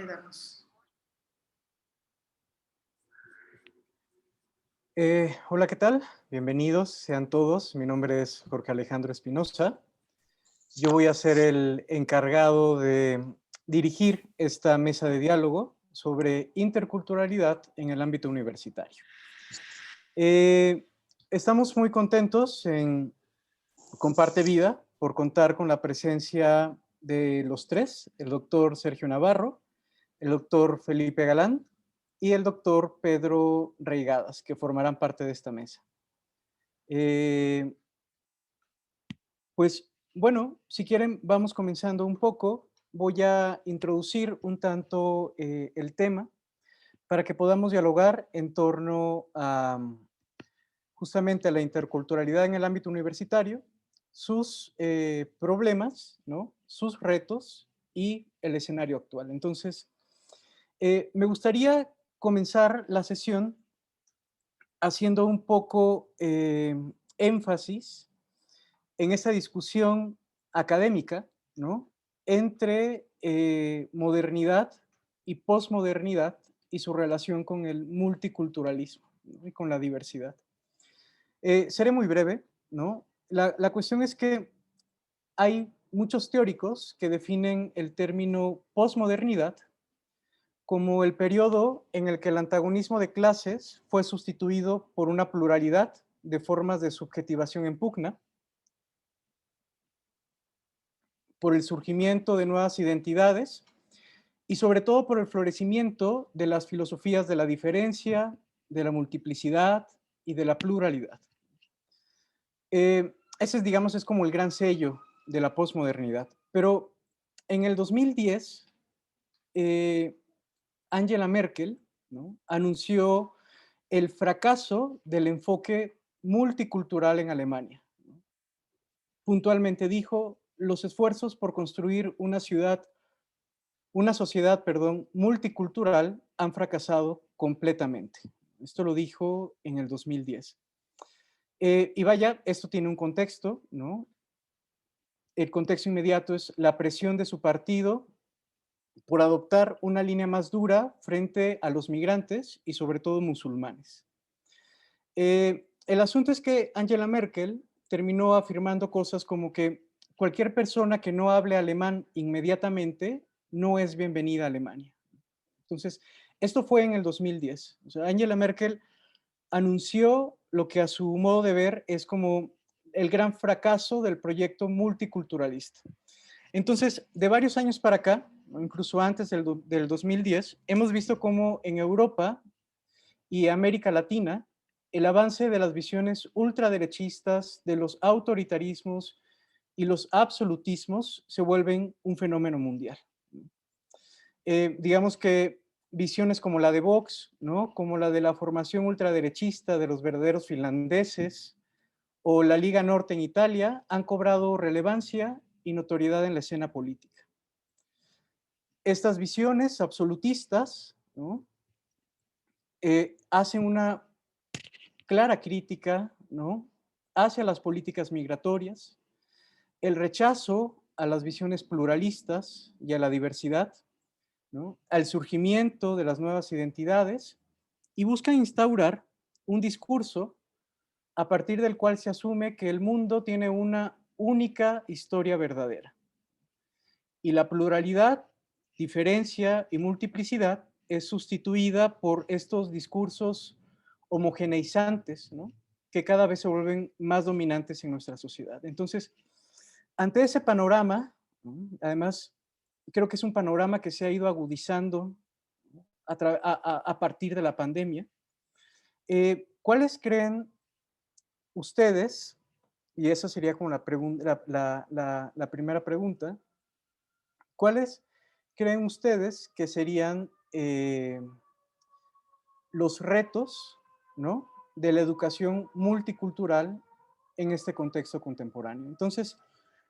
ayudarnos. Hola, ¿qué tal? Bienvenidos sean todos. Mi nombre es Jorge Alejandro Espinosa. Yo voy a ser el encargado de dirigir esta mesa de diálogo sobre interculturalidad en el ámbito universitario. Estamos muy contentos en Comparte Vida por contar con la presencia de los tres, el doctor Sergio Navarro, el doctor Felipe Galán y el doctor Pedro Reigadas, que formarán parte de esta mesa. Pues bueno, si quieren, vamos comenzando un poco. Voy a introducir un tanto el tema para que podamos dialogar en torno a justamente a la interculturalidad en el ámbito universitario, sus problemas, ¿no? Sus retos y el escenario actual. Entonces, me gustaría comenzar la sesión haciendo un poco énfasis en esa discusión académica, ¿no? Entre modernidad y posmodernidad y su relación con el multiculturalismo, ¿no? Y con la diversidad. Seré muy breve, ¿no? La cuestión es que hay muchos teóricos que definen el término posmodernidad como el periodo en el que el antagonismo de clases fue sustituido por una pluralidad de formas de subjetivación en pugna, por el surgimiento de nuevas identidades y sobre todo por el florecimiento de las filosofías de la diferencia, de la multiplicidad y de la pluralidad. Ese, digamos, es como el gran sello de la posmodernidad. Pero en el 2010, Angela Merkel, ¿no? Anunció el fracaso del enfoque multicultural en Alemania. Puntualmente dijo, los esfuerzos por construir una sociedad, multicultural han fracasado completamente. Esto lo dijo en el 2010. Y vaya, esto tiene un contexto, ¿no? El contexto inmediato es la presión de su partido por adoptar una línea más dura frente a los migrantes y sobre todo musulmanes. El asunto es que Angela Merkel terminó afirmando cosas como que cualquier persona que no hable alemán inmediatamente no es bienvenida a Alemania. Entonces, esto fue en el 2010. O sea, Angela Merkel anunció lo que a su modo de ver es como el gran fracaso del proyecto multiculturalista. Entonces, de varios años para acá, incluso antes del 2010, hemos visto cómo en Europa y América Latina, el avance de las visiones ultraderechistas, de los autoritarismos y los absolutismos se vuelven un fenómeno mundial. Digamos que visiones como la de Vox, ¿no? Como la de la formación ultraderechista de los verdaderos finlandeses o la Liga Norte en Italia han cobrado relevancia y notoriedad en la escena política. Estas visiones absolutistas, ¿no? Hacen una clara crítica, ¿no? Hacia las políticas migratorias, el rechazo a las visiones pluralistas y a la diversidad, ¿no? Al surgimiento de las nuevas identidades y buscan instaurar un discurso a partir del cual se asume que el mundo tiene una única historia verdadera. Y la pluralidad, diferencia y multiplicidad es sustituida por estos discursos homogeneizantes, ¿no? Que cada vez se vuelven más dominantes en nuestra sociedad. Entonces, ante ese panorama, ¿no? Además, creo que es un panorama que se ha ido agudizando a partir de la pandemia. ¿Cuáles creen ustedes, y esa sería como la primera pregunta, cuáles creen ustedes que serían los retos, ¿no? De la educación multicultural en este contexto contemporáneo? Entonces,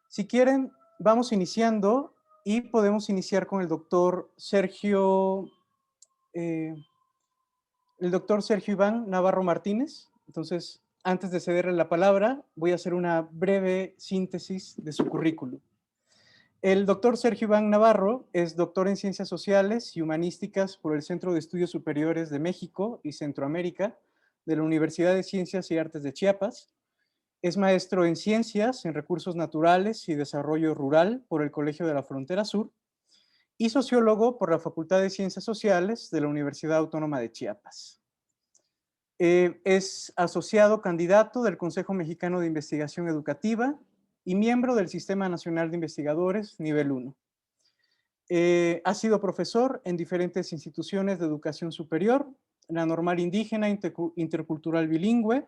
si quieren, vamos iniciando y podemos iniciar con eh, el doctor Sergio Iván Navarro Martínez. Entonces, antes de cederle la palabra, voy a hacer una breve síntesis de su currículum. El doctor Sergio Iván Navarro es doctor en Ciencias Sociales y Humanísticas por el Centro de Estudios Superiores de México y Centroamérica de la Universidad de Ciencias y Artes de Chiapas. Es maestro en Ciencias, en Recursos Naturales y Desarrollo Rural por el Colegio de la Frontera Sur y sociólogo por la Facultad de Ciencias Sociales de la Universidad Autónoma de Chiapas. Es asociado candidato del Consejo Mexicano de Investigación Educativa y miembro del Sistema Nacional de Investigadores Nivel 1. Ha sido profesor en diferentes instituciones de educación superior, la Normal Indígena Intercultural Bilingüe,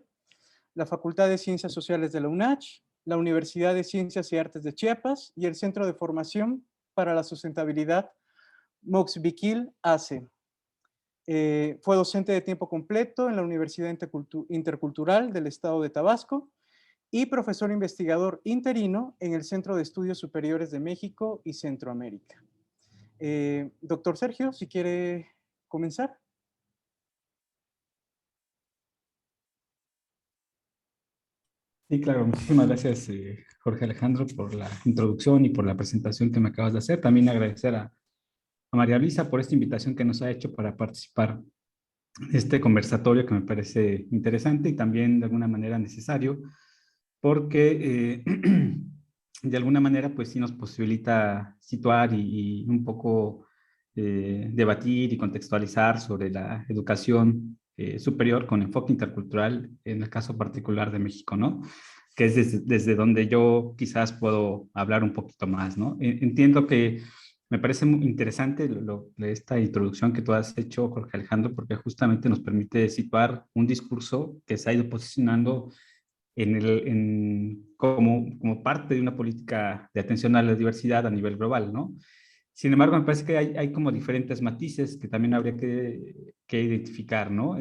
la Facultad de Ciencias Sociales de la UNACH, la Universidad de Ciencias y Artes de Chiapas y el Centro de Formación para la Sustentabilidad Moxbiquil ACE. Fue docente de tiempo completo en la Universidad Intercultural del Estado de Tabasco y profesor investigador interino en el Centro de Estudios Superiores de México y Centroamérica. Doctor Sergio, si quiere comenzar. Sí, claro. Muchísimas gracias, Jorge Alejandro, por la introducción y por la presentación que me acabas de hacer. También agradecer a María Luisa por esta invitación que nos ha hecho para participar en este conversatorio que me parece interesante y también de alguna manera necesario, porque de alguna manera pues sí nos posibilita situar y un poco debatir y contextualizar sobre la educación superior con enfoque intercultural en el caso particular de México, ¿no? Que es desde donde yo quizás puedo hablar un poquito más, ¿no? Entiendo que me parece muy interesante esta introducción que tú has hecho, Jorge Alejandro, porque justamente nos permite situar un discurso que se ha ido posicionando como parte de una política de atención a la diversidad a nivel global, ¿no? Sin embargo, me parece que hay como diferentes matices que también habría que identificar, ¿no?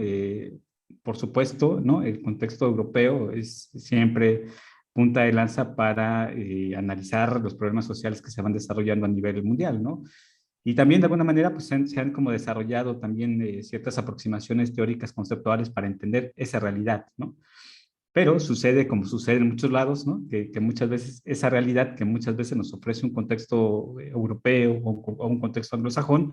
Por supuesto, ¿no? El contexto europeo es siempre punta de lanza para analizar los problemas sociales que se van desarrollando a nivel mundial, ¿no? Y también de alguna manera pues se han como desarrollado también ciertas aproximaciones teóricas conceptuales para entender esa realidad, ¿no? Pero sucede como sucede en muchos lados, ¿no? Que muchas veces esa realidad que muchas veces nos ofrece un contexto europeo o un contexto anglosajón,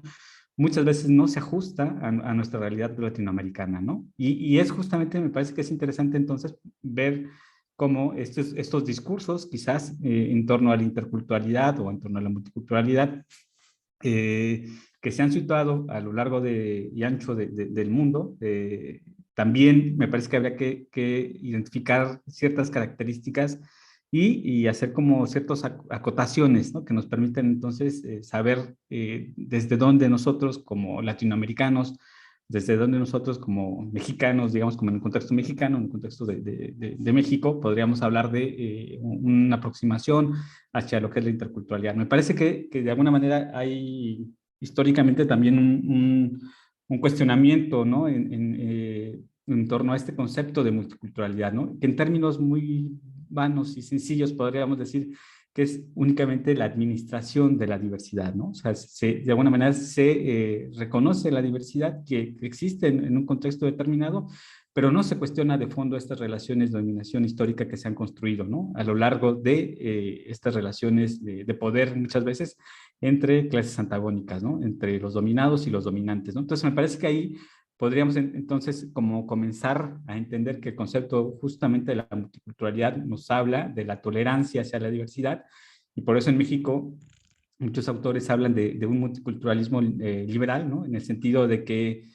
muchas veces no se ajusta a nuestra realidad latinoamericana, ¿no? Y es justamente, me parece que es interesante entonces ver cómo estos discursos, quizás en torno a la interculturalidad o en torno a la multiculturalidad, que se han situado a lo largo y ancho del mundo, también me parece que habría que identificar ciertas características y hacer como ciertas acotaciones, ¿no? Que nos permiten entonces saber desde dónde nosotros como latinoamericanos, desde dónde nosotros como mexicanos, digamos como en el contexto mexicano, en el contexto de México, podríamos hablar de una aproximación hacia lo que es la interculturalidad. Me parece que de alguna manera hay históricamente también un cuestionamiento, ¿no? En torno a este concepto de multiculturalidad, ¿no? Que en términos muy vanos y sencillos podríamos decir que es únicamente la administración de la diversidad, ¿no? O sea, de alguna manera se reconoce la diversidad que existe en un contexto determinado, pero no se cuestiona de fondo estas relaciones de dominación histórica que se han construido, ¿no? A lo largo de estas relaciones de poder muchas veces entre clases antagónicas, ¿no? Entre los dominados y los dominantes, ¿no? Entonces me parece que ahí podríamos entonces como comenzar a entender que el concepto justamente de la multiculturalidad nos habla de la tolerancia hacia la diversidad y por eso en México muchos autores hablan de un multiculturalismo liberal, ¿no? En el sentido de que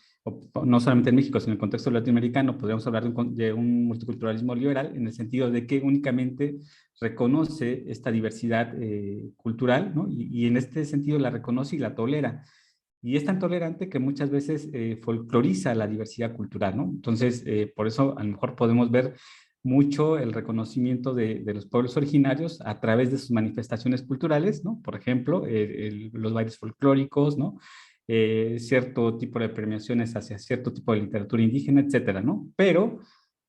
no solamente en México, sino en el contexto latinoamericano, podríamos hablar de un multiculturalismo liberal en el sentido de que únicamente reconoce esta diversidad cultural, ¿no? Y en este sentido la reconoce y la tolera. Y es tan tolerante que muchas veces folcloriza la diversidad cultural, ¿no? Entonces, por eso a lo mejor podemos ver mucho el reconocimiento de los pueblos originarios a través de sus manifestaciones culturales, ¿no? Por ejemplo, los bailes folclóricos, ¿no? Cierto tipo de premiaciones hacia cierto tipo de literatura indígena, etcétera, ¿no? Pero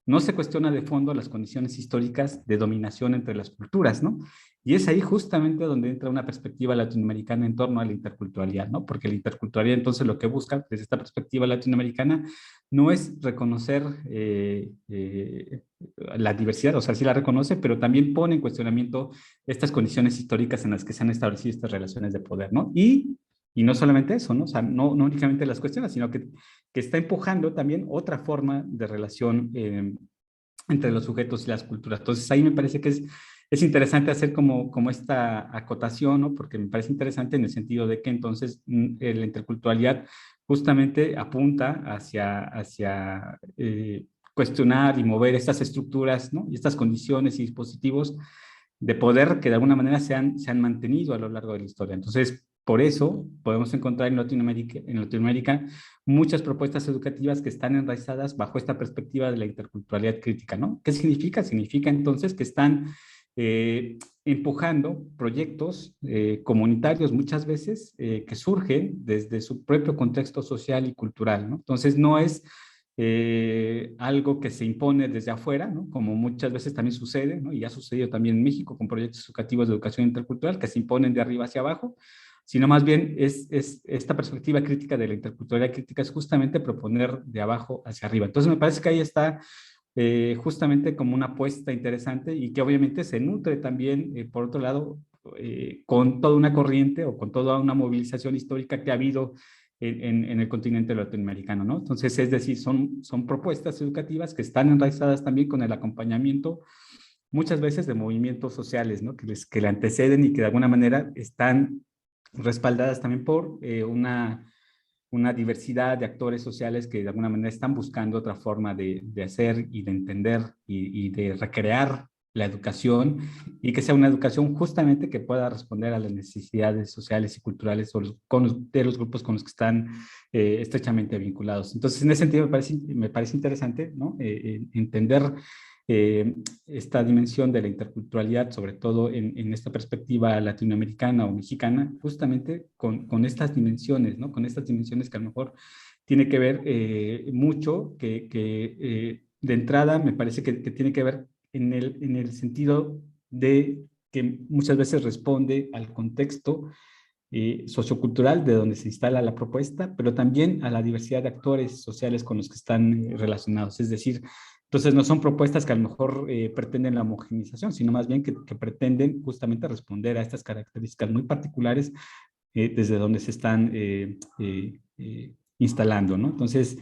no se cuestiona de fondo las condiciones históricas de dominación entre las culturas, ¿no? Y es ahí justamente donde entra una perspectiva latinoamericana en torno a la interculturalidad, ¿no? Porque la interculturalidad entonces lo que busca desde esta perspectiva latinoamericana no es reconocer la diversidad, o sea, sí la reconoce, pero también pone en cuestionamiento estas condiciones históricas en las que se han establecido estas relaciones de poder, ¿no? Y no solamente eso, ¿no? O sea, no únicamente las cuestiones, sino que está empujando también otra forma de relación entre los sujetos y las culturas. Entonces ahí me parece que es interesante hacer como esta acotación, ¿no? Porque me parece interesante en el sentido de que entonces la interculturalidad justamente apunta hacia cuestionar y mover estas estructuras, ¿no? Y estas condiciones y dispositivos de poder que de alguna manera se han mantenido a lo largo de la historia. Entonces, por eso podemos encontrar en Latinoamérica muchas propuestas educativas que están enraizadas bajo esta perspectiva de la interculturalidad crítica, ¿no? ¿Qué significa? Significa entonces que están empujando proyectos comunitarios muchas veces que surgen desde su propio contexto social y cultural, ¿no? Entonces no es algo que se impone desde afuera, ¿no? Como muchas veces también sucede, ¿no? Y ha sucedido también en México con proyectos educativos de educación intercultural que se imponen de arriba hacia abajo, sino más bien es esta perspectiva crítica de la interculturalidad crítica es justamente proponer de abajo hacia arriba. Entonces me parece que ahí está justamente como una apuesta interesante y que obviamente se nutre también, por otro lado, con toda una corriente o con toda una movilización histórica que ha habido en el continente latinoamericano, ¿no? Entonces, es decir, son propuestas educativas que están enraizadas también con el acompañamiento muchas veces de movimientos sociales, ¿no? Que le anteceden y que de alguna manera están respaldadas también por una diversidad de actores sociales que de alguna manera están buscando otra forma de hacer y de entender y de recrear la educación y que sea una educación justamente que pueda responder a las necesidades sociales y culturales de los grupos con los que están estrechamente vinculados. Entonces, en ese sentido me parece interesante, ¿no? Entender esta dimensión de la interculturalidad, sobre todo en esta perspectiva latinoamericana o mexicana, justamente con estas dimensiones, ¿no? Con estas dimensiones que a lo mejor tiene que ver mucho, que de entrada me parece que tiene que ver en el sentido de que muchas veces responde al contexto sociocultural de donde se instala la propuesta, pero también a la diversidad de actores sociales con los que están relacionados. Es decir, entonces no son propuestas que a lo mejor pretenden la homogenización, sino más bien que pretenden justamente responder a estas características muy particulares desde donde se están instalando, ¿no? Entonces,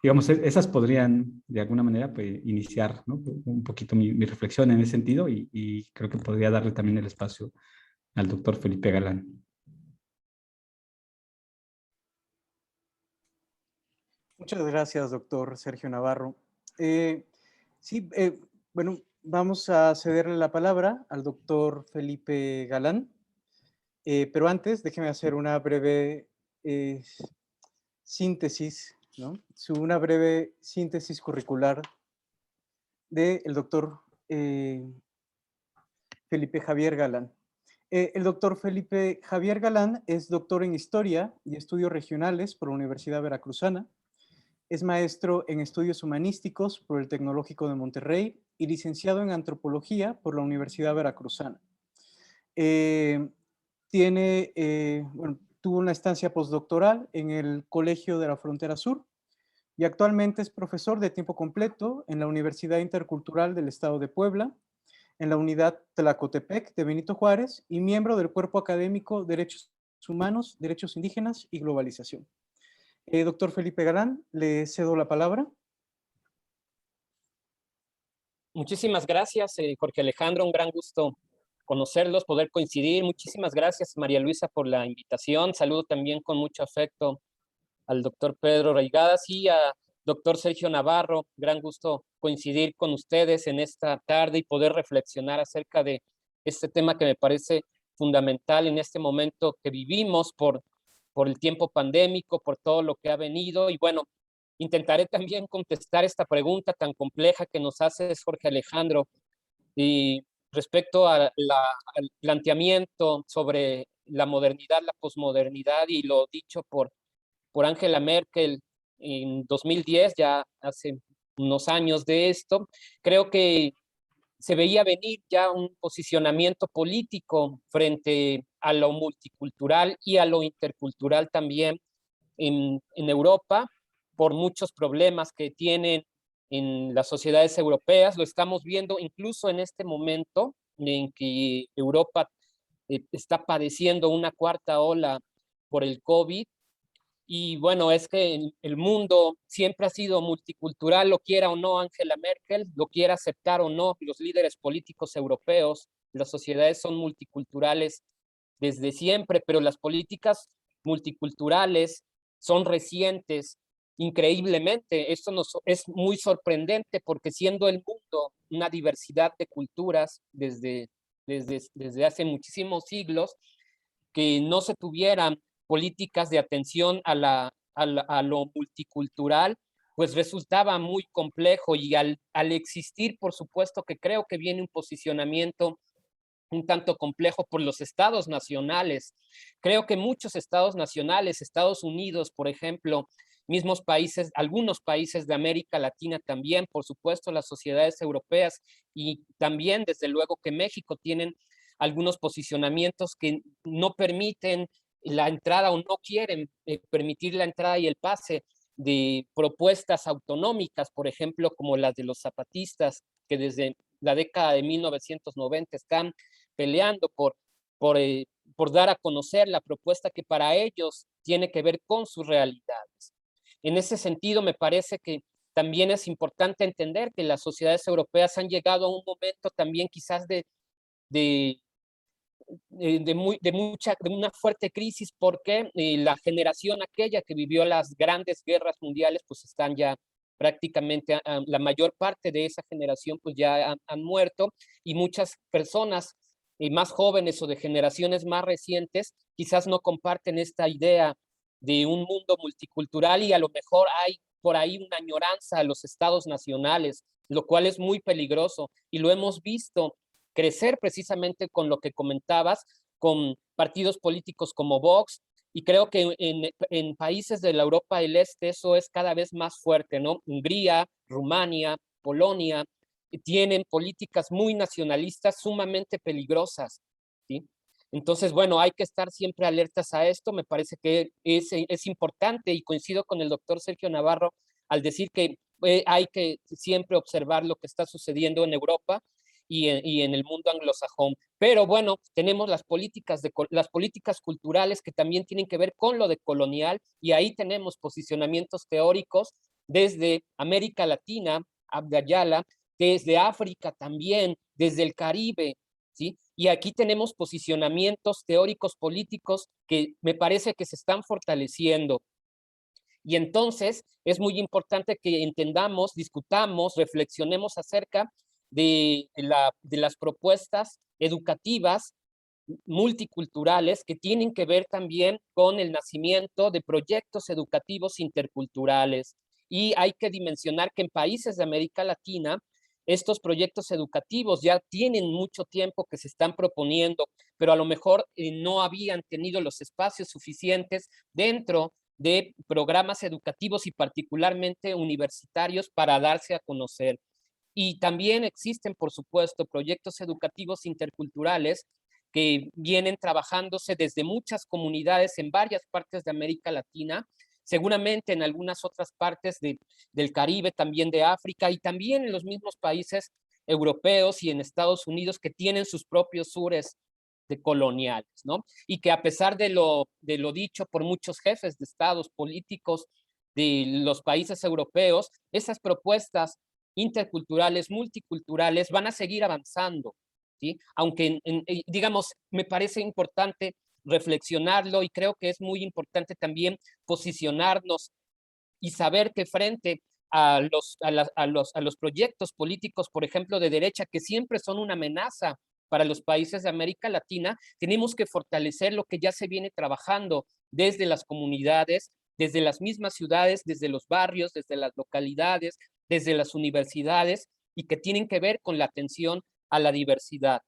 digamos, esas podrían de alguna manera pues, iniciar, ¿no? Un poquito mi reflexión en ese sentido y creo que podría darle también el espacio al doctor Felipe Galán. Muchas gracias, doctor Sergio Navarro. Sí, bueno, vamos a cederle la palabra al doctor Felipe Galán, pero antes déjeme hacer una breve eh, síntesis, ¿no? Una breve síntesis curricular del doctor Felipe Javier Galán. El doctor Felipe Javier Galán es doctor en Historia y Estudios Regionales por la Universidad Veracruzana. Es maestro en Estudios Humanísticos por el Tecnológico de Monterrey y licenciado en Antropología por la Universidad Veracruzana. Tuvo una estancia postdoctoral en el Colegio de la Frontera Sur y actualmente es profesor de tiempo completo en la Universidad Intercultural del Estado de Puebla, en la unidad Tlacotepec de Benito Juárez y miembro del cuerpo académico Derechos Humanos, Derechos Indígenas y Globalización. Doctor Felipe Galán, le cedo la palabra. Muchísimas gracias, Jorge Alejandro, un gran gusto conocerlos, poder coincidir. Muchísimas gracias, María Luisa, por la invitación. Saludo también con mucho afecto al doctor Pedro Reigadas y a doctor Sergio Navarro. Gran gusto coincidir con ustedes en esta tarde y poder reflexionar acerca de este tema que me parece fundamental en este momento que vivimos por el tiempo pandémico, por todo lo que ha venido. Y bueno, intentaré también contestar esta pregunta tan compleja que nos hace Jorge Alejandro y respecto al planteamiento sobre la modernidad, la posmodernidad y lo dicho por Angela Merkel en 2010, ya hace unos años de esto. Creo que se veía venir ya un posicionamiento político frente a lo multicultural y a lo intercultural también en Europa, por muchos problemas que tienen en las sociedades europeas. Lo estamos viendo incluso en este momento en que Europa está padeciendo una cuarta ola por el COVID. Y bueno, es que el mundo siempre ha sido multicultural, lo quiera o no Angela Merkel, lo quiera aceptar o no los líderes políticos europeos. Las sociedades son multiculturales desde siempre, pero las políticas multiculturales son recientes, increíblemente. Esto es muy sorprendente porque siendo el mundo una diversidad de culturas desde hace muchísimos siglos, que no se tuvieran políticas de atención a lo multicultural, pues resultaba muy complejo y al existir, por supuesto que creo que viene un posicionamiento un tanto complejo por los estados nacionales. Creo que muchos estados nacionales, Estados Unidos, por ejemplo, mismos países, algunos países de América Latina también, por supuesto, las sociedades europeas y también, desde luego, que México tienen algunos posicionamientos que no permiten la entrada o no quieren permitir la entrada y el pase de propuestas autonómicas, por ejemplo, como las de los zapatistas, que desde la década de 1990 están peleando por dar a conocer la propuesta que para ellos tiene que ver con sus realidades. En ese sentido, me parece que también es importante entender que las sociedades europeas han llegado a un momento también quizás de una fuerte crisis, porque la generación aquella que vivió las grandes guerras mundiales, pues están ya prácticamente, la mayor parte de esa generación pues ya han muerto, y muchas personas más jóvenes o de generaciones más recientes quizás no comparten esta idea de un mundo multicultural, y a lo mejor hay por ahí una añoranza a los estados nacionales, lo cual es muy peligroso, y lo hemos visto crecer precisamente con lo que comentabas, con partidos políticos como Vox, y creo que en países de la Europa del Este eso es cada vez más fuerte, ¿no? Hungría, Rumania, Polonia, tienen políticas muy nacionalistas sumamente peligrosas, ¿sí? Entonces, bueno, hay que estar siempre alertas a esto. Me parece que es importante, y coincido con el doctor Sergio Navarro al decir que hay que siempre observar lo que está sucediendo en Europa y en el mundo anglosajón. Pero bueno, tenemos las políticas culturales que también tienen que ver con lo de colonial, y ahí tenemos posicionamientos teóricos desde América Latina, Abd Ayala, desde África también, desde el Caribe, ¿sí? Y aquí tenemos posicionamientos teóricos políticos que me parece que se están fortaleciendo. Y entonces es muy importante que entendamos, discutamos, reflexionemos acerca de las propuestas educativas multiculturales que tienen que ver también con el nacimiento de proyectos educativos interculturales. Y hay que dimensionar que en países de América Latina estos proyectos educativos ya tienen mucho tiempo que se están proponiendo, pero a lo mejor no habían tenido los espacios suficientes dentro de programas educativos y particularmente universitarios para darse a conocer. Y también existen, por supuesto, proyectos educativos interculturales que vienen trabajándose desde muchas comunidades en varias partes de América Latina, seguramente en algunas otras partes del Caribe, también de África, y también en los mismos países europeos y en Estados Unidos, que tienen sus propios sures de coloniales, ¿no? Y que a pesar de lo dicho por muchos jefes de estados políticos de los países europeos, esas propuestas interculturales, multiculturales, van a seguir avanzando, ¿sí? Aunque, digamos, me parece importante reflexionarlo, y creo que es muy importante también posicionarnos y saber que frente a los proyectos políticos, por ejemplo, de derecha, que siempre son una amenaza para los países de América Latina, tenemos que fortalecer lo que ya se viene trabajando desde las comunidades, desde las mismas ciudades, desde los barrios, desde las localidades, desde las universidades, y que tienen que ver con la atención a la diversidad.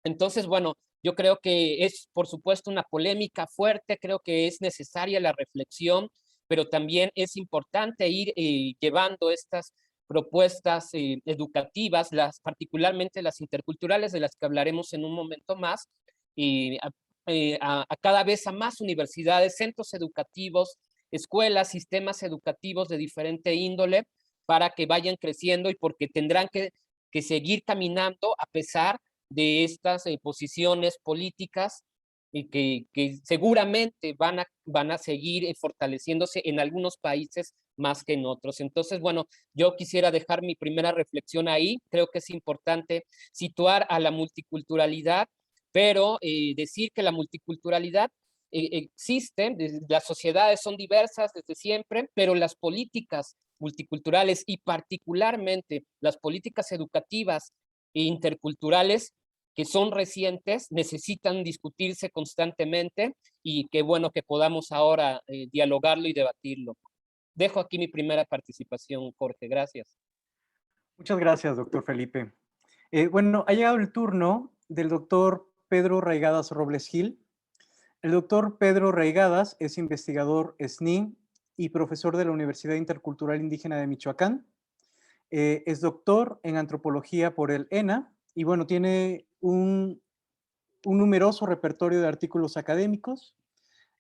Entonces, bueno, yo creo que es, por supuesto, una polémica fuerte, creo que es necesaria la reflexión, pero también es importante ir llevando estas propuestas educativas, particularmente las interculturales, de las que hablaremos en un momento más, y a cada vez a más universidades, centros educativos, escuelas, sistemas educativos de diferente índole, para que vayan creciendo y porque tendrán que seguir caminando a pesar de estas posiciones políticas y que seguramente van a seguir fortaleciéndose en algunos países más que en otros. Entonces, bueno, yo quisiera dejar mi primera reflexión ahí. Creo que es importante situar a la multiculturalidad, pero decir que la multiculturalidad existe, las sociedades son diversas desde siempre, pero las políticas multiculturales y particularmente las políticas educativas e interculturales que son recientes, necesitan discutirse constantemente y qué bueno que podamos ahora dialogarlo y debatirlo. Dejo aquí mi primera participación, Jorge. Gracias. Muchas gracias, doctor Felipe. Bueno, ha llegado el turno del doctor Pedro Reigadas Robles Gil. El doctor Pedro Reigadas es investigador SNI y profesor de la Universidad Intercultural Indígena de Michoacán. Es doctor en antropología por el ENA y bueno, tiene un numeroso repertorio de artículos académicos,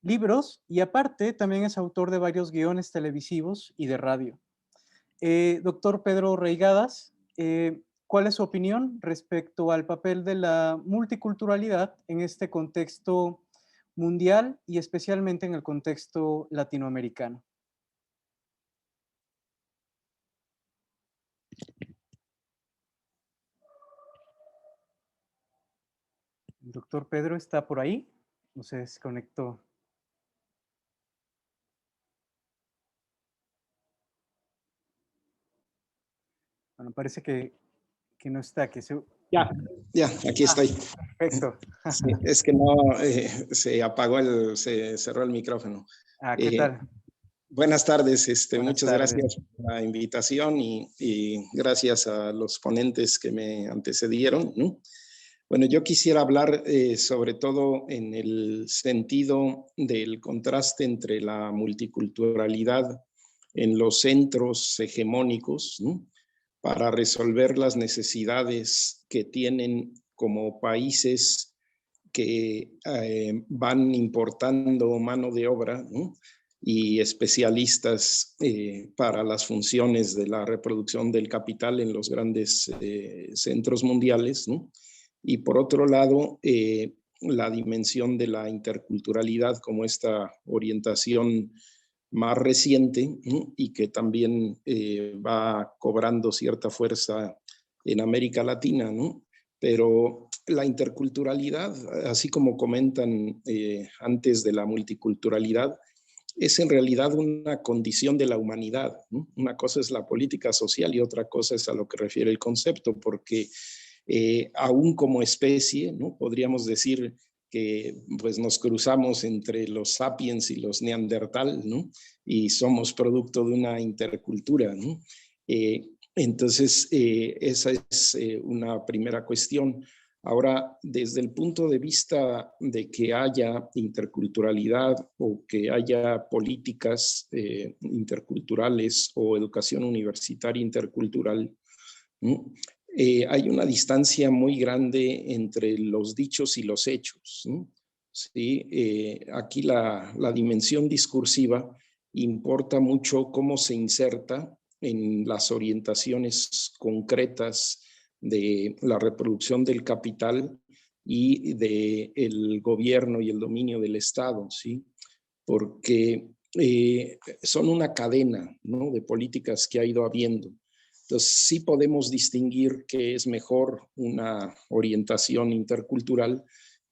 libros y aparte también es autor de varios guiones televisivos y de radio. Doctor Pedro Reigadas, ¿cuál es su opinión respecto al papel de la multiculturalidad en este contexto mundial y especialmente en el contexto latinoamericano? ¿El doctor Pedro está por ahí? No se desconectó. Bueno, parece que no está. Ya, aquí estoy. Perfecto. Sí, es que no, se cerró el micrófono. ¿Qué tal? Buenas tardes, Buenas muchas tardes. Gracias por la invitación y gracias a los ponentes que me antecedieron, ¿no? Bueno, yo quisiera hablar sobre todo en el sentido del contraste entre la multiculturalidad en los centros hegemónicos, ¿no?, para resolver las necesidades que tienen como países que van importando mano de obra, ¿no?, y especialistas para las funciones de la reproducción del capital en los grandes centros mundiales, ¿no? Y por otro lado, la dimensión de la interculturalidad como esta orientación más reciente, ¿no?, y que también va cobrando cierta fuerza en América Latina, ¿no? Pero la interculturalidad, así como comentan antes de la multiculturalidad, es en realidad una condición de la humanidad, ¿no? Una cosa es la política social y otra cosa es a lo que refiere el concepto, porque aún como especie, ¿no?, podríamos decir que pues nos cruzamos entre los sapiens y los neandertal, ¿no?, y somos producto de una intercultura, ¿no? Entonces, esa es una primera cuestión. Ahora, desde el punto de vista de que haya interculturalidad o que haya políticas interculturales o educación universitaria intercultural, ¿no?, hay una distancia muy grande entre los dichos y los hechos, ¿no? Sí, aquí la dimensión discursiva importa mucho cómo se inserta en las orientaciones concretas de la reproducción del capital y del gobierno y el dominio del Estado, ¿sí? Porque son una cadena, ¿no?, de políticas que ha ido habiendo. Entonces, sí podemos distinguir que es mejor una orientación intercultural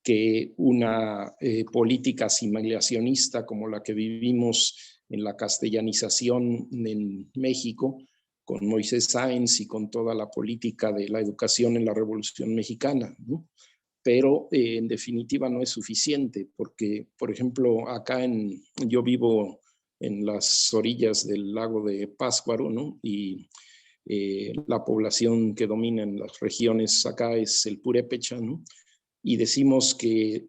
que una política asimilacionista como la que vivimos en la castellanización en México, con Moisés Sáenz y con toda la política de la educación en la Revolución Mexicana, ¿no? Pero en definitiva no es suficiente, porque, por ejemplo, acá yo vivo en las orillas del lago de Pátzcuaro, ¿no?, y la población que domina en las regiones acá es el purépecha, ¿no?, y decimos que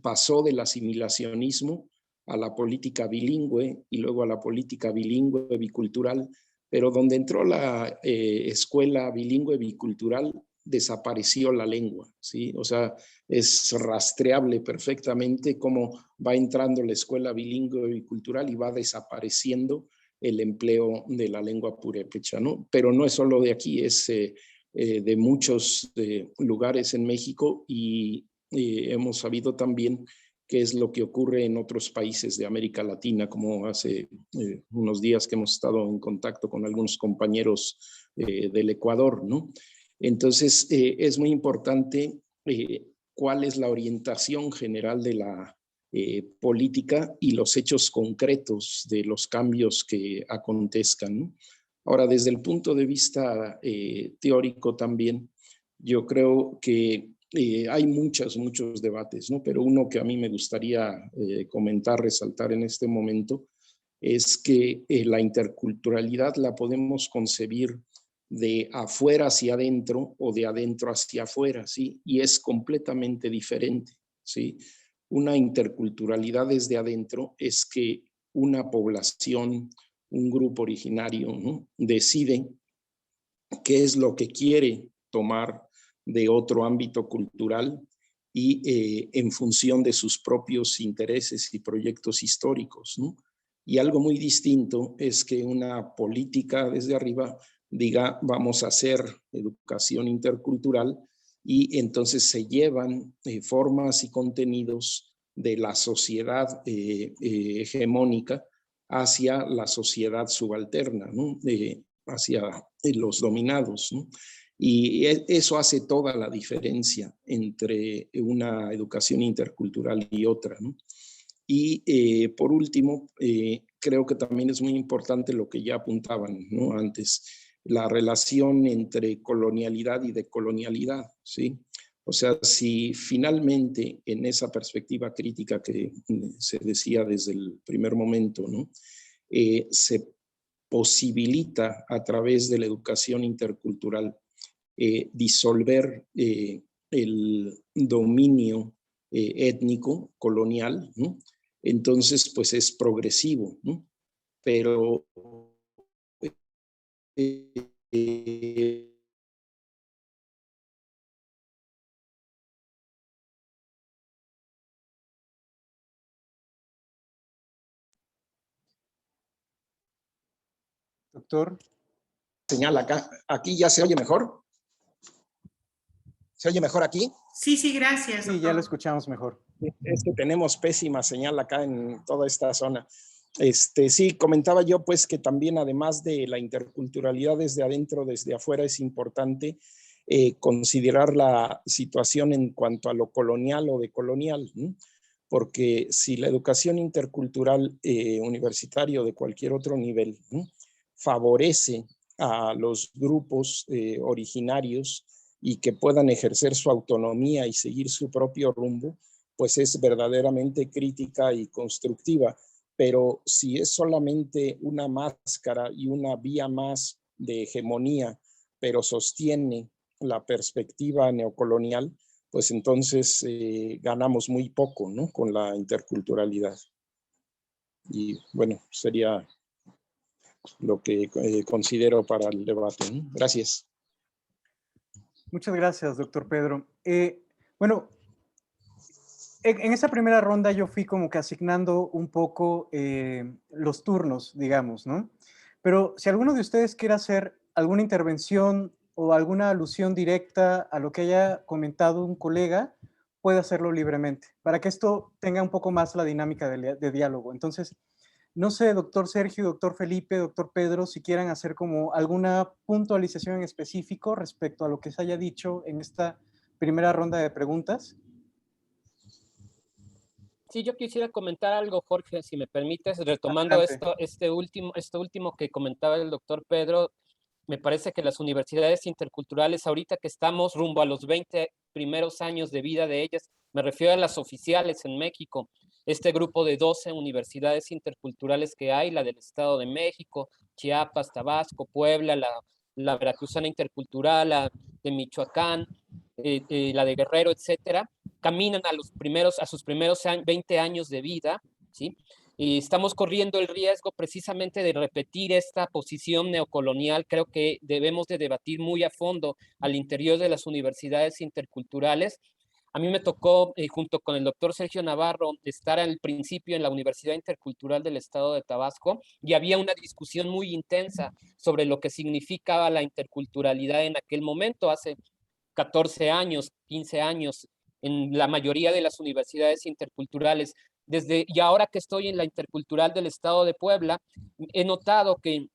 pasó del asimilacionismo a la política bilingüe y luego a la política bilingüe bicultural pero donde entró la escuela bilingüe bicultural, desapareció la lengua, ¿sí? O sea, es rastreable perfectamente cómo va entrando la escuela bilingüe bicultural y va desapareciendo el empleo de la lengua purépecha, ¿no? Pero no es solo de aquí, es de muchos lugares en México y hemos sabido también qué es lo que ocurre en otros países de América Latina, como hace unos días que hemos estado en contacto con algunos compañeros del Ecuador, ¿no? Entonces, es muy importante cuál es la orientación general de la política y los hechos concretos de los cambios que acontezcan, ¿no? Ahora, desde el punto de vista teórico también, yo creo que hay muchos debates, ¿no? Pero uno que a mí me gustaría comentar, resaltar en este momento, es que la interculturalidad la podemos concebir de afuera hacia adentro o de adentro hacia afuera, ¿sí? Y es completamente diferente, ¿sí? Una interculturalidad desde adentro es que una población, un grupo originario, ¿no?, decide qué es lo que quiere tomar de otro ámbito cultural y en función de sus propios intereses y proyectos históricos, ¿no? Y algo muy distinto es que una política desde arriba diga, vamos a hacer educación intercultural y entonces se llevan formas y contenidos de la sociedad hegemónica hacia la sociedad subalterna, ¿no? Hacia los dominados, ¿no? Y eso hace toda la diferencia entre una educación intercultural y otra, ¿no? Y por último, creo que también es muy importante lo que ya apuntaban, ¿no?, antes, la relación entre colonialidad y decolonialidad, ¿sí? O sea, si finalmente en esa perspectiva crítica que se decía desde el primer momento, ¿no?, se posibilita a través de la educación intercultural disolver el dominio étnico colonial, ¿no?, entonces pues es progresivo, ¿no? Pero eh, Doctor. señala acá, aquí ya se oye mejor. ¿Se oye mejor aquí? Sí, sí, gracias. Sí, ya lo escuchamos mejor. Es que tenemos pésima señal acá en toda esta zona. Sí, comentaba yo pues que también además de la interculturalidad desde adentro, desde afuera, es importante considerar la situación en cuanto a lo colonial o decolonial, ¿no? Porque si la educación intercultural universitaria o de cualquier otro nivel, ¿no?, favorece a los grupos originarios y que puedan ejercer su autonomía y seguir su propio rumbo, pues es verdaderamente crítica y constructiva. Pero si es solamente una máscara y una vía más de hegemonía, pero sostiene la perspectiva neocolonial, pues entonces ganamos muy poco, ¿no?, con la interculturalidad. Y bueno, sería lo que considero para el debate, ¿no? Gracias. Muchas gracias, doctor Pedro. Bueno, en esta primera ronda yo fui como que asignando un poco los turnos, digamos, ¿no? Pero si alguno de ustedes quiere hacer alguna intervención o alguna alusión directa a lo que haya comentado un colega, puede hacerlo libremente, para que esto tenga un poco más la dinámica de diálogo. Entonces, no sé, doctor Sergio, doctor Felipe, doctor Pedro, si quieran hacer como alguna puntualización en específico respecto a lo que se haya dicho en esta primera ronda de preguntas. Sí, yo quisiera comentar algo, Jorge, si me permites, retomando Adelante. esto último que comentaba el doctor Pedro. Me parece que las universidades interculturales, ahorita que estamos rumbo a los 20 primeros años de vida de ellas, me refiero a las oficiales en México, este grupo de 12 universidades interculturales que hay, la del Estado de México, Chiapas, Tabasco, Puebla, la Veracruzana Intercultural, la de Michoacán, la de Guerrero, etcétera, caminan a sus primeros 20 años de vida, ¿sí? Y estamos corriendo el riesgo precisamente de repetir esta posición neocolonial. Creo que debemos de debatir muy a fondo al interior de las universidades interculturales. A mí me tocó, junto con el doctor Sergio Navarro, estar al principio en la Universidad Intercultural del Estado de Tabasco, y había una discusión muy intensa sobre lo que significaba la interculturalidad en aquel momento, hace 14 años, 15 años, en la mayoría de las universidades interculturales. Y ahora que estoy en la Intercultural del Estado de Puebla, he notado que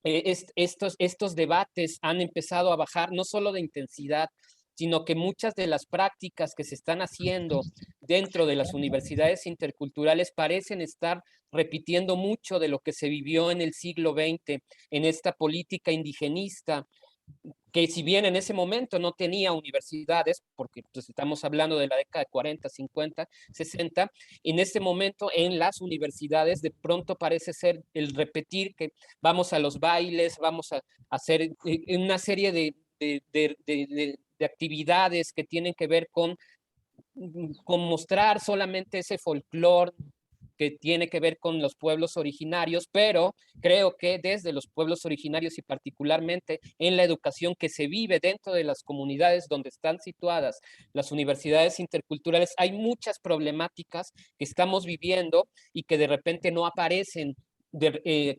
estos debates han empezado a bajar, no solo de intensidad, sino que muchas de las prácticas que se están haciendo dentro de las universidades interculturales parecen estar repitiendo mucho de lo que se vivió en el siglo XX, en esta política indigenista, que si bien en ese momento no tenía universidades, porque pues, estamos hablando de la década de 40, 50, 60, en este momento en las universidades de pronto parece ser el repetir que vamos a los bailes, vamos a hacer una serie de actividades que tienen que ver con mostrar solamente ese folclore que tiene que ver con los pueblos originarios, pero creo que desde los pueblos originarios y particularmente en la educación que se vive dentro de las comunidades donde están situadas las universidades interculturales, hay muchas problemáticas que estamos viviendo y que de repente no aparecen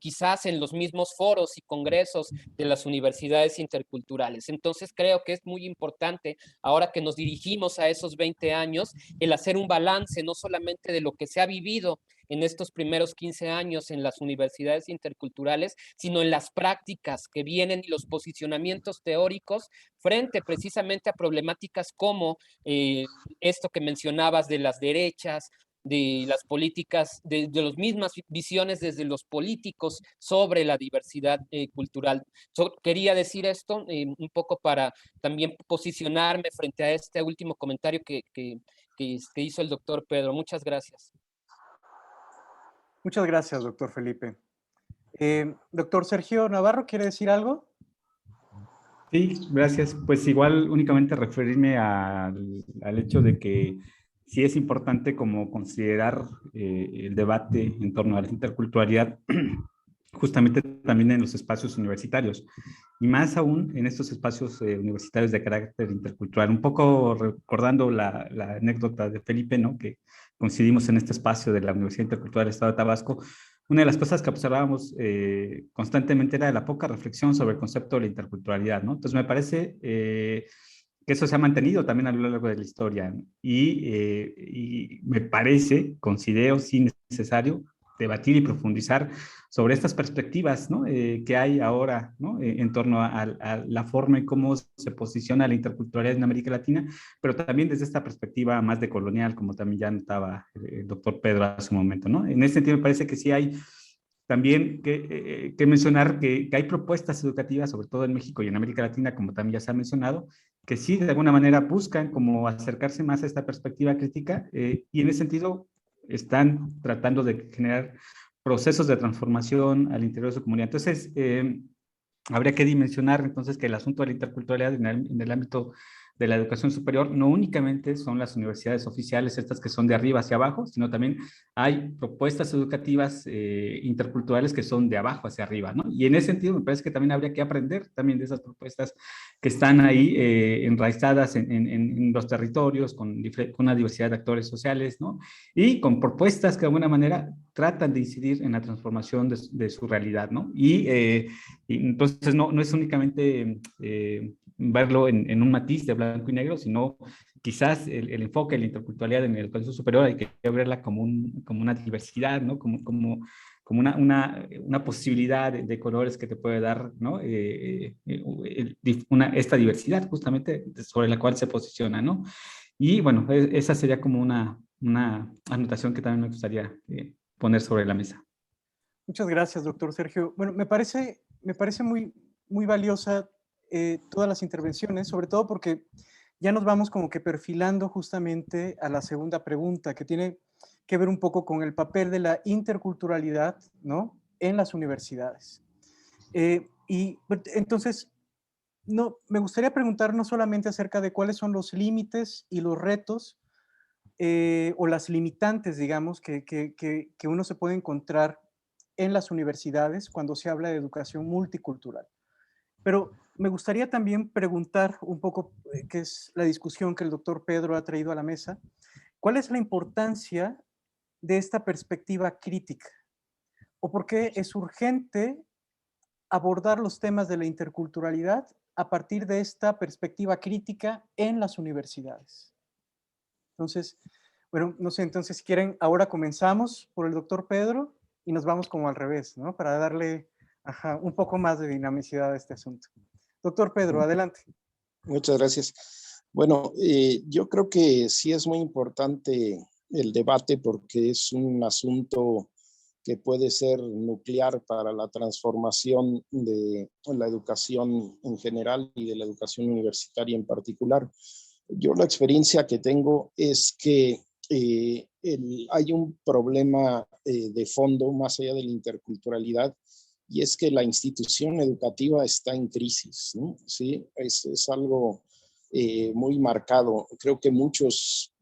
quizás en los mismos foros y congresos de las universidades interculturales. Entonces creo que es muy importante, ahora que nos dirigimos a esos 20 años, el hacer un balance no solamente de lo que se ha vivido en estos primeros 15 años en las universidades interculturales, sino en las prácticas que vienen y los posicionamientos teóricos frente precisamente a problemáticas como esto que mencionabas de las derechas, de las políticas, de las mismas visiones desde los políticos sobre la diversidad cultural. Quería decir esto un poco para también posicionarme frente a este último comentario que hizo el doctor Pedro. Muchas gracias. Muchas gracias, doctor Felipe. Doctor Sergio Navarro, ¿quiere decir algo? Sí, gracias. Pues igual únicamente referirme al hecho de que sí es importante como considerar el debate en torno a la interculturalidad justamente también en los espacios universitarios y más aún en estos espacios universitarios de carácter intercultural. Un poco recordando la anécdota de Felipe, ¿no? Que coincidimos en este espacio de la Universidad Intercultural del Estado de Tabasco. Una de las cosas que observábamos constantemente era la poca reflexión sobre el concepto de la interculturalidad, ¿no? Entonces me parece que eso se ha mantenido también a lo largo de la historia, ¿no? Y me parece, considero sí necesario debatir y profundizar sobre estas perspectivas, ¿no? Que hay ahora, ¿no? En torno a la forma en cómo se posiciona la interculturalidad en América Latina, pero también desde esta perspectiva más decolonial, como también ya notaba el doctor Pedro hace un momento, ¿no? En ese sentido me parece que sí hay también que mencionar que hay propuestas educativas, sobre todo en México y en América Latina, como también ya se ha mencionado, que sí de alguna manera buscan como acercarse más a esta perspectiva crítica y en ese sentido están tratando de generar procesos de transformación al interior de su comunidad. Entonces, habría que dimensionar entonces que el asunto de la interculturalidad en el ámbito de la educación superior no únicamente son las universidades oficiales, estas que son de arriba hacia abajo, sino también hay propuestas educativas interculturales que son de abajo hacia arriba, ¿no? Y en ese sentido me parece que también habría que aprender también de esas propuestas que están ahí enraizadas en los territorios, con una diversidad de actores sociales, ¿no? Y con propuestas que de alguna manera tratan de incidir en la transformación de su realidad, ¿no? Y entonces no es únicamente verlo en un matiz de blanco y negro, sino quizás el enfoque de la interculturalidad en la educación superior hay que verla como una diversidad, ¿no? Como una posibilidad de colores que te puede dar, ¿no? Esta diversidad justamente sobre la cual se posiciona, ¿no? Y bueno, esa sería como una anotación que también me gustaría poner sobre la mesa. Muchas gracias, doctor Sergio. Bueno, me parece muy, muy valiosa todas las intervenciones, sobre todo porque ya nos vamos como que perfilando justamente a la segunda pregunta, que tiene que ver un poco con el papel de la interculturalidad, ¿no? En las universidades. Y entonces, no, me gustaría preguntar no solamente acerca de cuáles son los límites y los retos o las limitantes, digamos, que uno se puede encontrar en las universidades cuando se habla de educación multicultural. Pero me gustaría también preguntar un poco, que es la discusión que el doctor Pedro ha traído a la mesa, ¿cuál es la importancia de esta perspectiva crítica? ¿O por qué es urgente abordar los temas de la interculturalidad a partir de esta perspectiva crítica en las universidades? Entonces, bueno, no sé, entonces si quieren, ahora comenzamos por el doctor Pedro y nos vamos como al revés, ¿no? Para darle un poco más de dinamicidad a este asunto. Doctor Pedro, adelante. Muchas gracias. Bueno, yo creo que sí es muy importante el debate porque es un asunto que puede ser nuclear para la transformación de la educación en general y de la educación universitaria en particular. Yo la experiencia que tengo es que hay un problema de fondo más allá de la interculturalidad, y es que la institución educativa está en crisis, ¿no? Sí, es algo muy marcado. Creo que muchos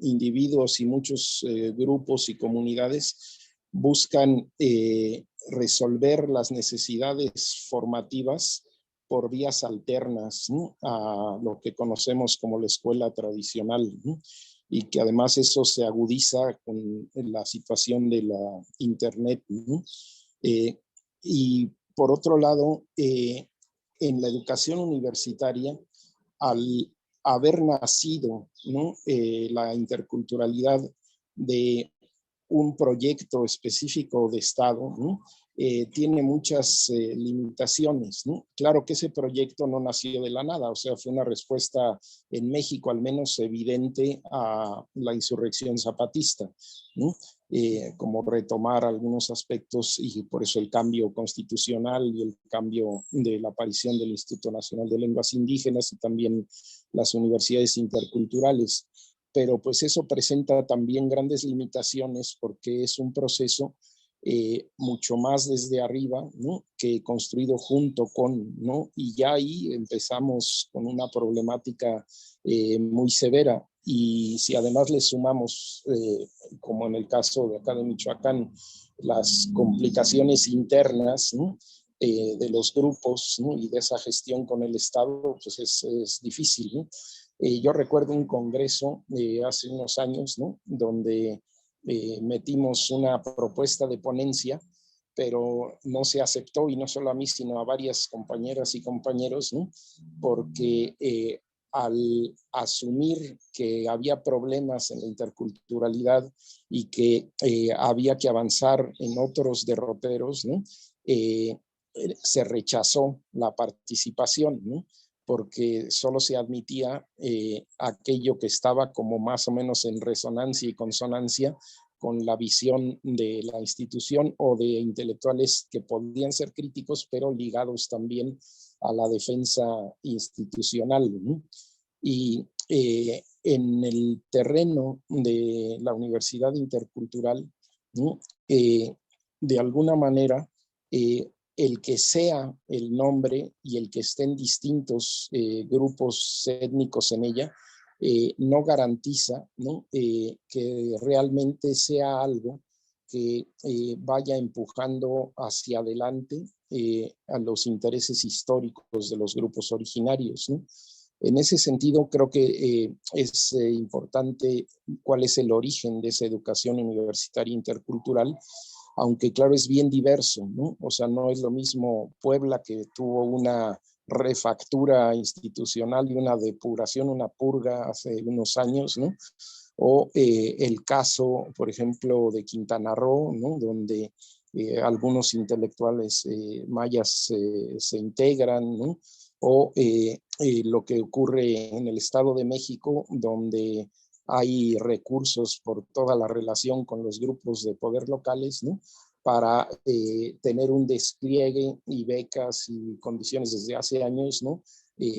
individuos y muchos grupos y comunidades buscan resolver las necesidades formativas por vías alternas, ¿no?, a lo que conocemos como la escuela tradicional, ¿no?, y que además eso se agudiza con la situación de la internet, ¿no? Y por otro lado, en la educación universitaria, al haber nacido, ¿no?, la interculturalidad de un proyecto específico de Estado, ¿no?, tiene muchas limitaciones, ¿no? Claro que ese proyecto no nació de la nada, o sea, fue una respuesta en México al menos evidente a la insurrección zapatista, ¿no? Como retomar algunos aspectos, y por eso el cambio constitucional y el cambio de la aparición del Instituto Nacional de Lenguas Indígenas y también las universidades interculturales. Pero pues eso presenta también grandes limitaciones porque es un proceso mucho más desde arriba, ¿no?, que construido junto con, ¿no? Y ya ahí empezamos con una problemática muy severa. Y si además le sumamos, como en el caso de acá de Michoacán, las complicaciones internas, ¿no?, de los grupos, ¿no?, y de esa gestión con el Estado, pues es difícil, ¿no? Yo recuerdo un congreso hace unos años, ¿no?, donde metimos una propuesta de ponencia, pero no se aceptó, y no solo a mí, sino a varias compañeras y compañeros, ¿no?, porque al asumir que había problemas en la interculturalidad y que había que avanzar en otros derroteros, ¿no?, se rechazó la participación, ¿no?, porque solo se admitía aquello que estaba como más o menos en resonancia y consonancia con la visión de la institución o de intelectuales que podían ser críticos, pero ligados también a la defensa institucional, ¿no? Y en el terreno de la universidad intercultural, ¿no?, de alguna manera, el que sea el nombre y el que estén distintos grupos étnicos en ella, no garantiza, ¿no?, que realmente sea algo que vaya empujando hacia adelante a los intereses históricos de los grupos originarios, ¿no? En ese sentido, creo que es importante cuál es el origen de esa educación universitaria intercultural, aunque claro, es bien diverso, ¿no? O sea, no es lo mismo Puebla, que tuvo una refactura institucional y una depuración, una purga hace unos años, ¿no? O el caso, por ejemplo, de Quintana Roo, ¿no?, donde algunos intelectuales mayas se integran, ¿no? O lo que ocurre en el Estado de México, donde hay recursos por toda la relación con los grupos de poder locales, ¿no?, para tener un despliegue y becas y condiciones desde hace años, ¿no?,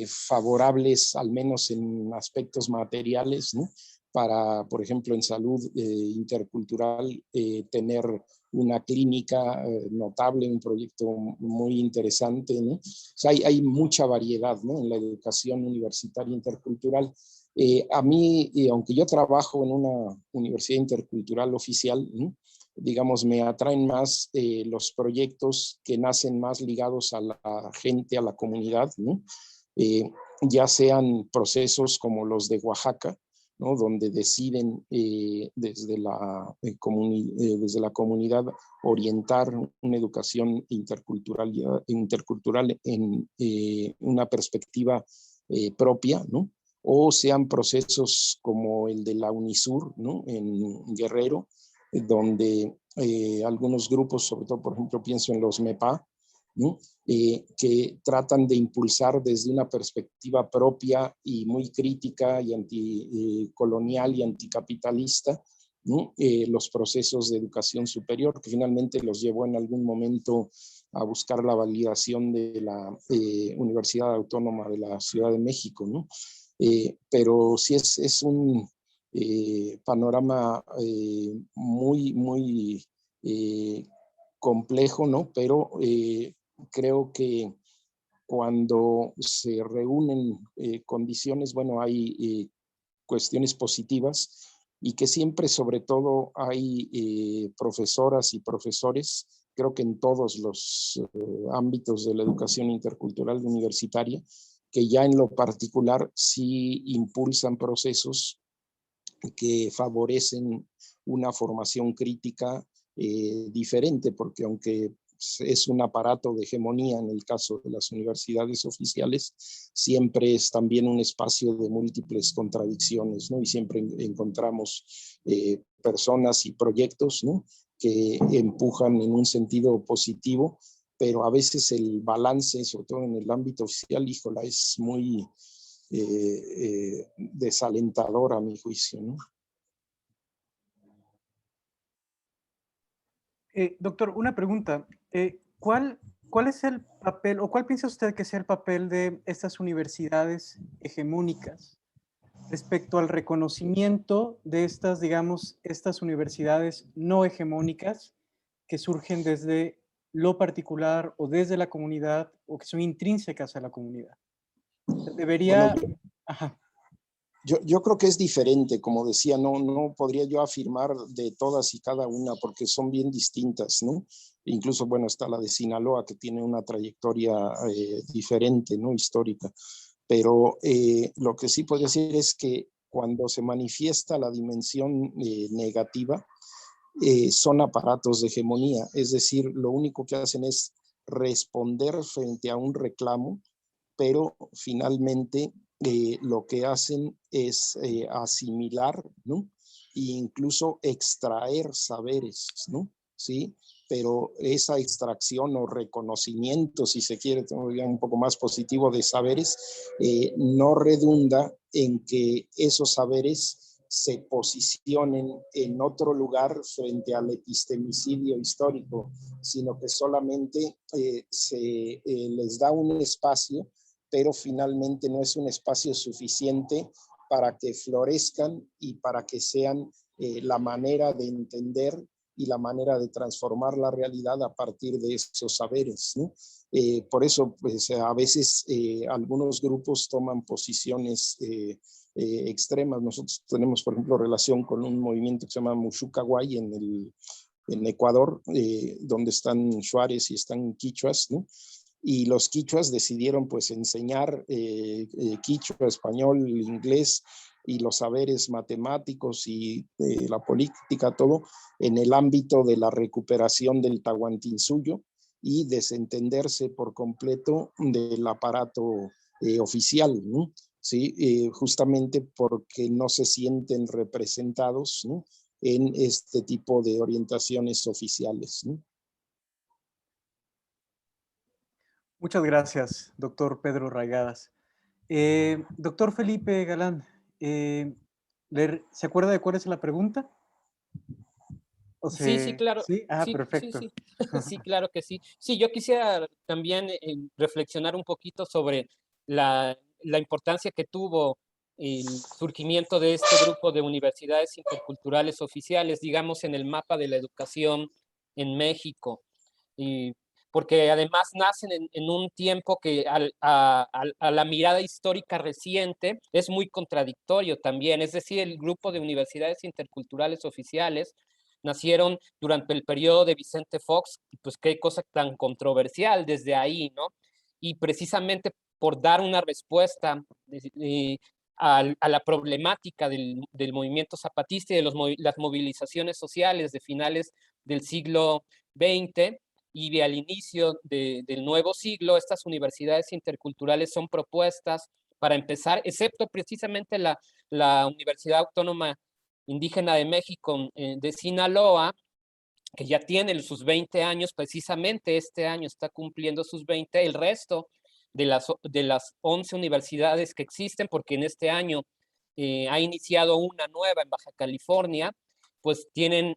favorables, al menos en aspectos materiales, ¿no?, para, por ejemplo, en salud intercultural, tener una clínica notable, un proyecto muy interesante, ¿no? O sea, hay mucha variedad, ¿no?, en la educación universitaria intercultural. A mí, aunque yo trabajo en una universidad intercultural oficial, ¿no? Digamos, me atraen más los proyectos que nacen más ligados a la gente, a la comunidad, ¿no? Ya sean procesos como los de Oaxaca, ¿no? Donde deciden desde la comunidad orientar una educación intercultural en una perspectiva propia, ¿no? O sean procesos como el de la UNISUR, ¿no? En Guerrero, donde algunos grupos, sobre todo, por ejemplo, pienso en los MEPA, ¿no? Que tratan de impulsar desde una perspectiva propia y muy crítica y anticolonial y anticapitalista, ¿no? Los procesos de educación superior, que finalmente los llevó en algún momento a buscar la validación de la Universidad Autónoma de la Ciudad de México, ¿no? Pero sí es un panorama muy, muy complejo, ¿no? Pero creo que cuando se reúnen condiciones, bueno, hay cuestiones positivas y que siempre, sobre todo, hay profesoras y profesores, creo que en todos los ámbitos de la educación intercultural universitaria, que ya en lo particular sí impulsan procesos que favorecen una formación crítica diferente, porque aunque es un aparato de hegemonía en el caso de las universidades oficiales, siempre es también un espacio de múltiples contradicciones, ¿no? Y siempre encontramos personas y proyectos, ¿no? Que empujan en un sentido positivo, pero a veces el balance, sobre todo en el ámbito oficial, híjola, es muy desalentador a mi juicio, ¿no? Doctor, una pregunta. ¿Cuál es el papel, o cuál piensa usted que sea el papel de estas universidades hegemónicas respecto al reconocimiento de estas, digamos, estas universidades no hegemónicas que surgen desde lo particular o desde la comunidad o que son intrínsecas a la comunidad? Debería... Bueno, Ajá. yo creo que es diferente, como decía, no podría yo afirmar de todas y cada una porque son bien distintas, ¿no? Incluso, bueno, está la de Sinaloa que tiene una trayectoria diferente, ¿no? Histórica. Pero lo que sí puedo decir es que cuando se manifiesta la dimensión negativa, son aparatos de hegemonía, es decir, lo único que hacen es responder frente a un reclamo, pero finalmente lo que hacen es asimilar, ¿no? E incluso extraer saberes, ¿no? ¿Sí? Pero esa extracción o reconocimiento, si se quiere, un poco más positivo de saberes, no redunda en que esos saberes se posicionen en otro lugar frente al epistemicidio histórico, sino que solamente se les da un espacio, pero finalmente no es un espacio suficiente para que florezcan y para que sean la manera de entender y la manera de transformar la realidad a partir de esos saberes, ¿no? Por eso, pues, a veces algunos grupos toman posiciones extremas. Nosotros tenemos, por ejemplo, relación con un movimiento que se llama Mushucaway en Ecuador, donde están shuares y están quichuas, ¿no? Y los quichuas decidieron pues enseñar quichua, español, inglés y los saberes matemáticos y la política, todo en el ámbito de la recuperación del Tahuantinsuyo y desentenderse por completo del aparato oficial, ¿no? Sí, justamente porque no se sienten representados, ¿no? En este tipo de orientaciones oficiales, ¿no? Muchas gracias, doctor Pedro Raigadas. Doctor Felipe Galán, ¿se acuerda de cuál es la pregunta? Sí, claro. ¿Sí? Ah, Sí, sí, perfecto. sí. Sí, claro que sí. Sí, yo quisiera también reflexionar un poquito sobre la importancia que tuvo el surgimiento de este grupo de universidades interculturales oficiales, digamos, en el mapa de la educación en México. Y porque además nacen en un tiempo que a la mirada histórica reciente es muy contradictorio también. Es decir, el grupo de universidades interculturales oficiales nacieron durante el periodo de Vicente Fox, pues qué cosa tan controversial desde ahí, ¿no? Y precisamente por dar una respuesta a la problemática del movimiento zapatista y de las movilizaciones sociales de finales del siglo XX y al inicio del nuevo siglo, estas universidades interculturales son propuestas para empezar, excepto precisamente la Universidad Autónoma Indígena de México de Sinaloa, que ya tiene sus 20 años, precisamente este año está cumpliendo sus 20, el resto de las 11 universidades que existen, porque en este año ha iniciado una nueva en Baja California, pues tienen,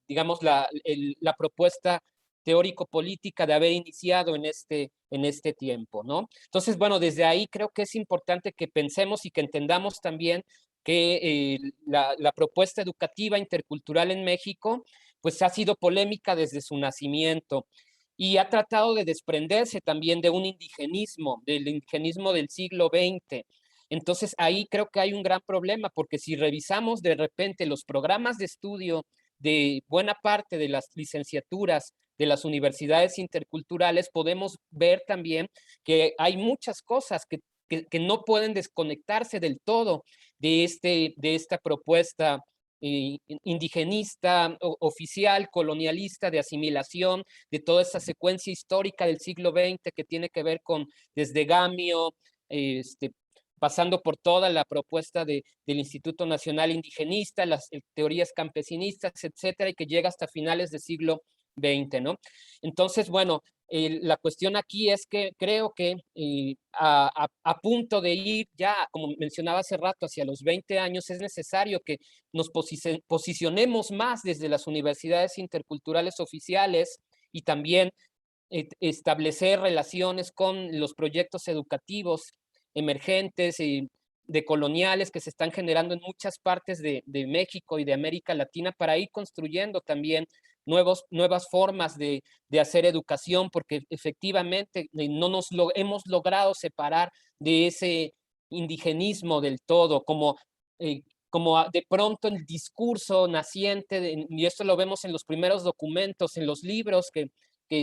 digamos, la propuesta teórico-política de haber iniciado en este tiempo, ¿no? Entonces, bueno, desde ahí creo que es importante que pensemos y que entendamos también que la propuesta educativa intercultural en México pues ha sido polémica desde su nacimiento y ha tratado de desprenderse también de un indigenismo, del indigenismo del siglo XX. Entonces ahí creo que hay un gran problema, porque si revisamos de repente los programas de estudio de buena parte de las licenciaturas de las universidades interculturales, podemos ver también que hay muchas cosas que no pueden desconectarse del todo de esta propuesta indigenista, oficial, colonialista, de asimilación, de toda esa secuencia histórica del siglo XX que tiene que ver con desde Gamio, pasando por toda la propuesta del Instituto Nacional Indigenista, las teorías campesinistas, etcétera, y que llega hasta finales del siglo XX, ¿no? Entonces, bueno, la cuestión aquí es que creo que a punto de ir ya, como mencionaba hace rato, hacia los 20 años, es necesario que nos posicionemos más desde las universidades interculturales oficiales y también establecer relaciones con los proyectos educativos emergentes y decoloniales que se están generando en muchas partes de México y de América Latina para ir construyendo también nuevas formas de hacer educación, porque efectivamente no hemos logrado separar de ese indigenismo del todo, como de pronto el discurso naciente, y esto lo vemos en los primeros documentos, en los libros que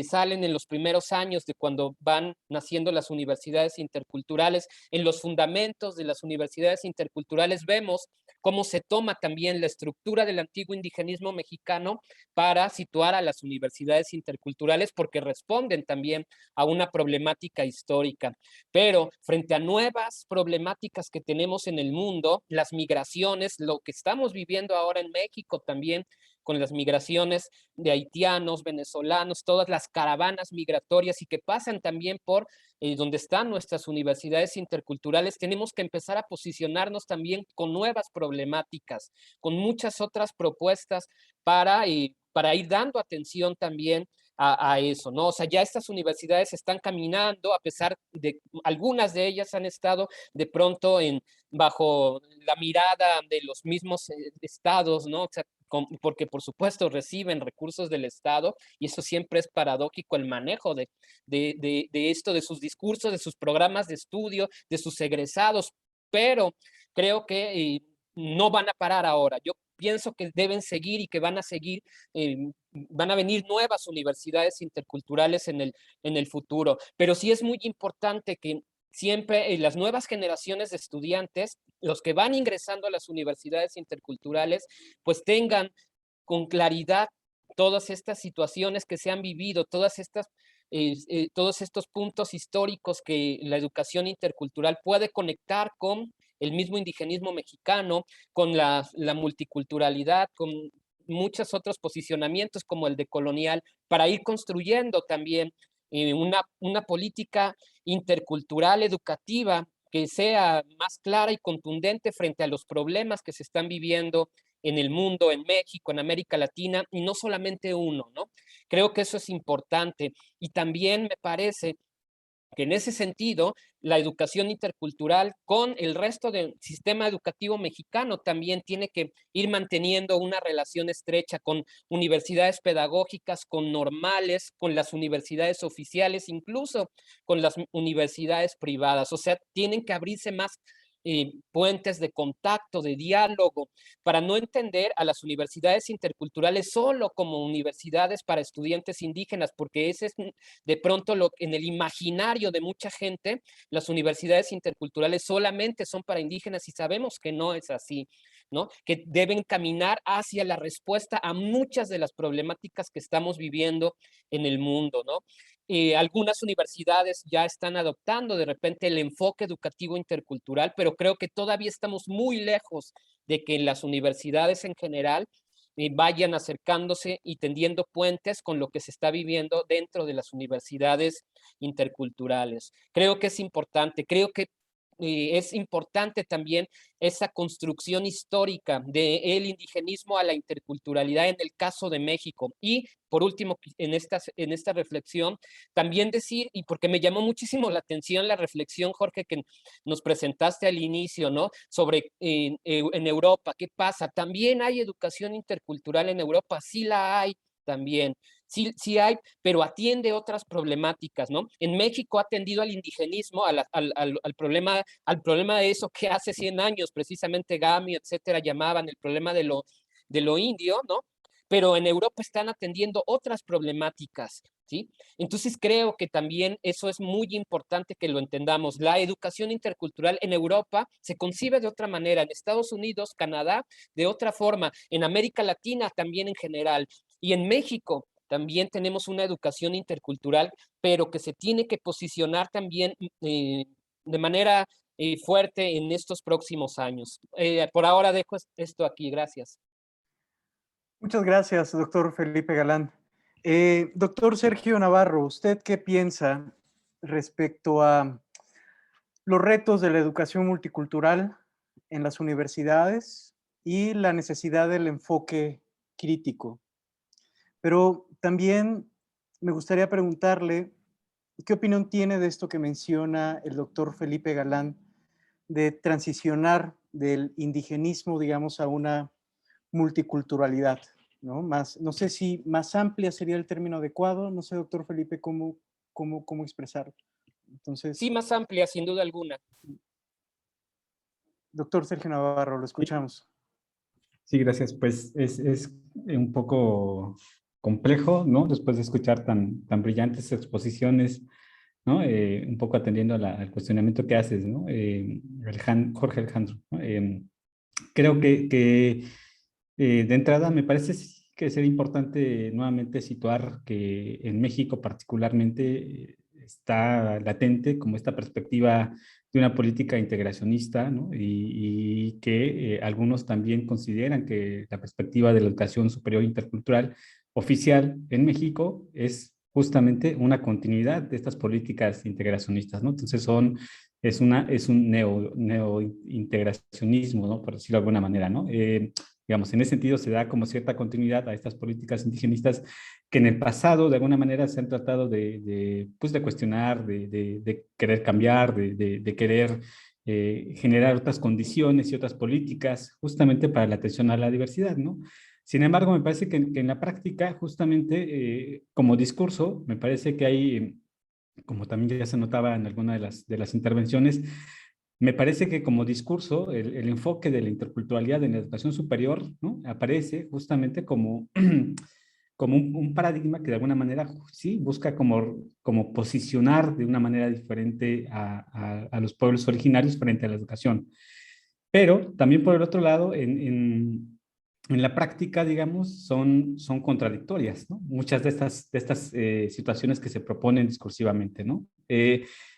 salen en los primeros años de cuando van naciendo las universidades interculturales. En los fundamentos de las universidades interculturales vemos cómo se toma también la estructura del antiguo indigenismo mexicano para situar a las universidades interculturales, porque responden también a una problemática histórica. Pero frente a nuevas problemáticas que tenemos en el mundo, las migraciones, lo que estamos viviendo ahora en México también, con las migraciones de haitianos, venezolanos, todas las caravanas migratorias y que pasan también por donde están nuestras universidades interculturales, tenemos que empezar a posicionarnos también con nuevas problemáticas, con muchas otras propuestas para ir dando atención también a eso, ¿no? O sea, ya estas universidades están caminando, a pesar de algunas de ellas han estado de pronto bajo la mirada de los mismos estados, ¿no? O sea, porque por supuesto reciben recursos del Estado y eso siempre es paradójico, el manejo de esto, de sus discursos, de sus programas de estudio, de sus egresados, pero creo que no van a parar ahora. Yo pienso que deben seguir y que van a seguir, van a venir nuevas universidades interculturales en el futuro, pero sí es muy importante que siempre las nuevas generaciones de estudiantes, los que van ingresando a las universidades interculturales, pues tengan con claridad todas estas situaciones que se han vivido, todos estos puntos históricos que la educación intercultural puede conectar con el mismo indigenismo mexicano, con la multiculturalidad, con muchos otros posicionamientos como el de colonial, para ir construyendo también una política intercultural educativa que sea más clara y contundente frente a los problemas que se están viviendo en el mundo, en México, en América Latina, y no solamente uno, ¿no? Creo que eso es importante. Y también me parece que en ese sentido la educación intercultural con el resto del sistema educativo mexicano también tiene que ir manteniendo una relación estrecha con universidades pedagógicas, con normales, con las universidades oficiales, incluso con las universidades privadas. O sea, tienen que abrirse más puentes de contacto, de diálogo, para no entender a las universidades interculturales solo como universidades para estudiantes indígenas, porque ese es de pronto en el imaginario de mucha gente, las universidades interculturales solamente son para indígenas y sabemos que no es así, ¿no? Que deben caminar hacia la respuesta a muchas de las problemáticas que estamos viviendo en el mundo, ¿no? Algunas universidades ya están adoptando de repente el enfoque educativo intercultural, pero creo que todavía estamos muy lejos de que las universidades en general vayan acercándose y tendiendo puentes con lo que se está viviendo dentro de las universidades interculturales. Creo que es importante, creo que es importante también esa construcción histórica del indigenismo a la interculturalidad en el caso de México. Y por último, en esta reflexión, también decir, y porque me llamó muchísimo la atención la reflexión, Jorge, que nos presentaste al inicio, ¿no? Sobre en Europa, ¿qué pasa? También hay educación intercultural en Europa, sí la hay también. Sí, sí hay, pero atiende otras problemáticas, ¿no? En México ha atendido al indigenismo, al problema de eso que hace 100 años, precisamente Gami, etcétera, llamaban el problema de lo indio, ¿no? Pero en Europa están atendiendo otras problemáticas, ¿sí? Entonces creo que también eso es muy importante que lo entendamos. La educación intercultural en Europa se concibe de otra manera, en Estados Unidos, Canadá, de otra forma, en América Latina también en general, y en México también tenemos una educación intercultural, pero que se tiene que posicionar también de manera fuerte en estos próximos años. Por ahora dejo esto aquí. Gracias. Muchas gracias, doctor Felipe Galán. Doctor Sergio Navarro, ¿usted qué piensa respecto a los retos de la educación multicultural en las universidades y la necesidad del enfoque crítico? Pero también me gustaría preguntarle, ¿qué opinión tiene de esto que menciona el doctor Felipe Galán de transicionar del indigenismo, digamos, a una multiculturalidad, ¿no? Más, no sé si más amplia sería el término adecuado, no sé, doctor Felipe, cómo expresarlo. Sí, Entonces, más amplia, sin duda alguna. doctor Sergio Navarro, lo escuchamos. Sí, gracias. Pues es un poco complejo, ¿no? Después de escuchar tan brillantes exposiciones, ¿no? Un poco atendiendo al cuestionamiento que haces, ¿no? Jorge Alejandro, ¿no? Creo que de entrada me parece que sería importante nuevamente situar que en México particularmente está latente como esta perspectiva de una política integracionista, ¿no? Y que algunos también consideran que la perspectiva de la educación superior intercultural oficial en México es justamente una continuidad de estas políticas integracionistas, ¿no? Entonces es un neo-integracionismo, ¿no? Por decirlo de alguna manera, ¿no? Digamos, en ese sentido se da como cierta continuidad a estas políticas indigenistas que en el pasado de alguna manera se han tratado pues de cuestionar, de querer cambiar, de querer generar otras condiciones y otras políticas justamente para la atención a la diversidad, ¿no? Sin embargo, me parece que en la práctica, justamente como discurso, me parece que hay, como también ya se notaba en alguna de las intervenciones, me parece que como discurso, el enfoque de la interculturalidad en la educación superior, ¿no? Aparece justamente como, como un paradigma que de alguna manera sí busca como posicionar de una manera diferente a los pueblos originarios frente a la educación. Pero también por el otro lado, en la práctica, digamos, son contradictorias, ¿no? Muchas de estas situaciones que se proponen discursivamente, ¿no?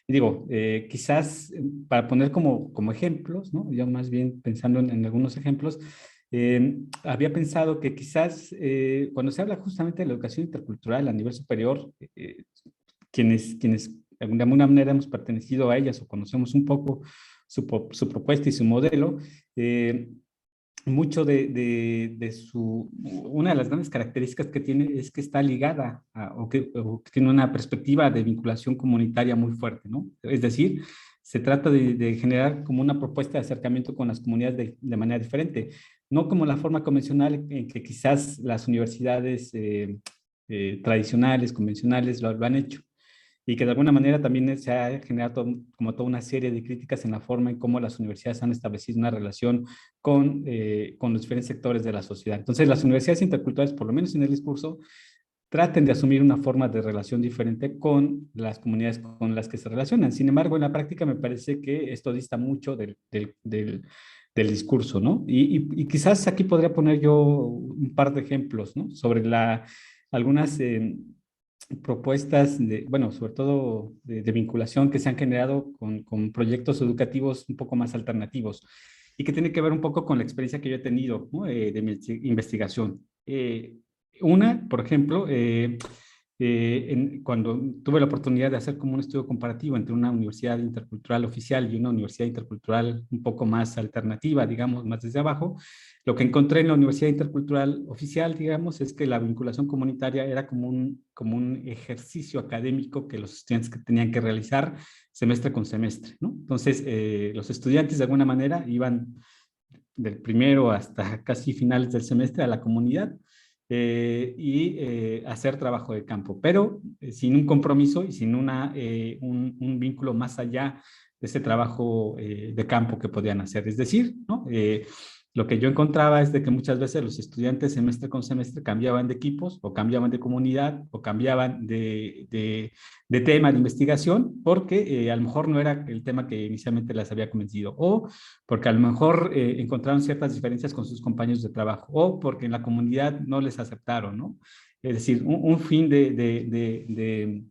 Digo, quizás para poner como ejemplos, ¿no? Yo más bien pensando en algunos ejemplos, había pensado que quizás cuando se habla justamente de la educación intercultural a nivel superior, quienes de alguna manera hemos pertenecido a ellas o conocemos un poco su propuesta y su modelo, mucho de su, una de las grandes características que tiene es que está ligada o que tiene una perspectiva de vinculación comunitaria muy fuerte, ¿no? Es decir, se trata de generar como una propuesta de acercamiento con las comunidades de manera diferente, no como la forma convencional en que quizás las universidades tradicionales, convencionales lo han hecho, y que de alguna manera también se ha generado como toda una serie de críticas en la forma en cómo las universidades han establecido una relación con los diferentes sectores de la sociedad. Entonces, las universidades interculturales, por lo menos en el discurso, traten de asumir una forma de relación diferente con las comunidades con las que se relacionan. Sin embargo, en la práctica me parece que esto dista mucho del discurso, ¿no? Y quizás aquí podría poner yo un par de ejemplos, ¿no? Sobre algunas propuestas, bueno, sobre todo de vinculación que se han generado con proyectos educativos un poco más alternativos y que tiene que ver un poco con la experiencia que yo he tenido, ¿no? De mi investigación. Una, por ejemplo, cuando tuve la oportunidad de hacer como un estudio comparativo entre una universidad intercultural oficial y una universidad intercultural un poco más alternativa, digamos, más desde abajo, lo que encontré en la universidad intercultural oficial, digamos, es que la vinculación comunitaria era como un ejercicio académico que los estudiantes que tenían que realizar semestre con semestre, ¿no? Entonces, los estudiantes de alguna manera iban del primero hasta casi finales del semestre a la comunidad hacer trabajo de campo, pero sin un compromiso y sin un vínculo más allá de ese trabajo de campo que podían hacer. Es decir, ¿no? Lo que yo encontraba es de que muchas veces los estudiantes semestre con semestre cambiaban de equipos o cambiaban de comunidad o cambiaban de tema de investigación porque a lo mejor no era el tema que inicialmente les había convencido o porque a lo mejor encontraron ciertas diferencias con sus compañeros de trabajo o porque en la comunidad no les aceptaron, ¿no? Es decir, un fin de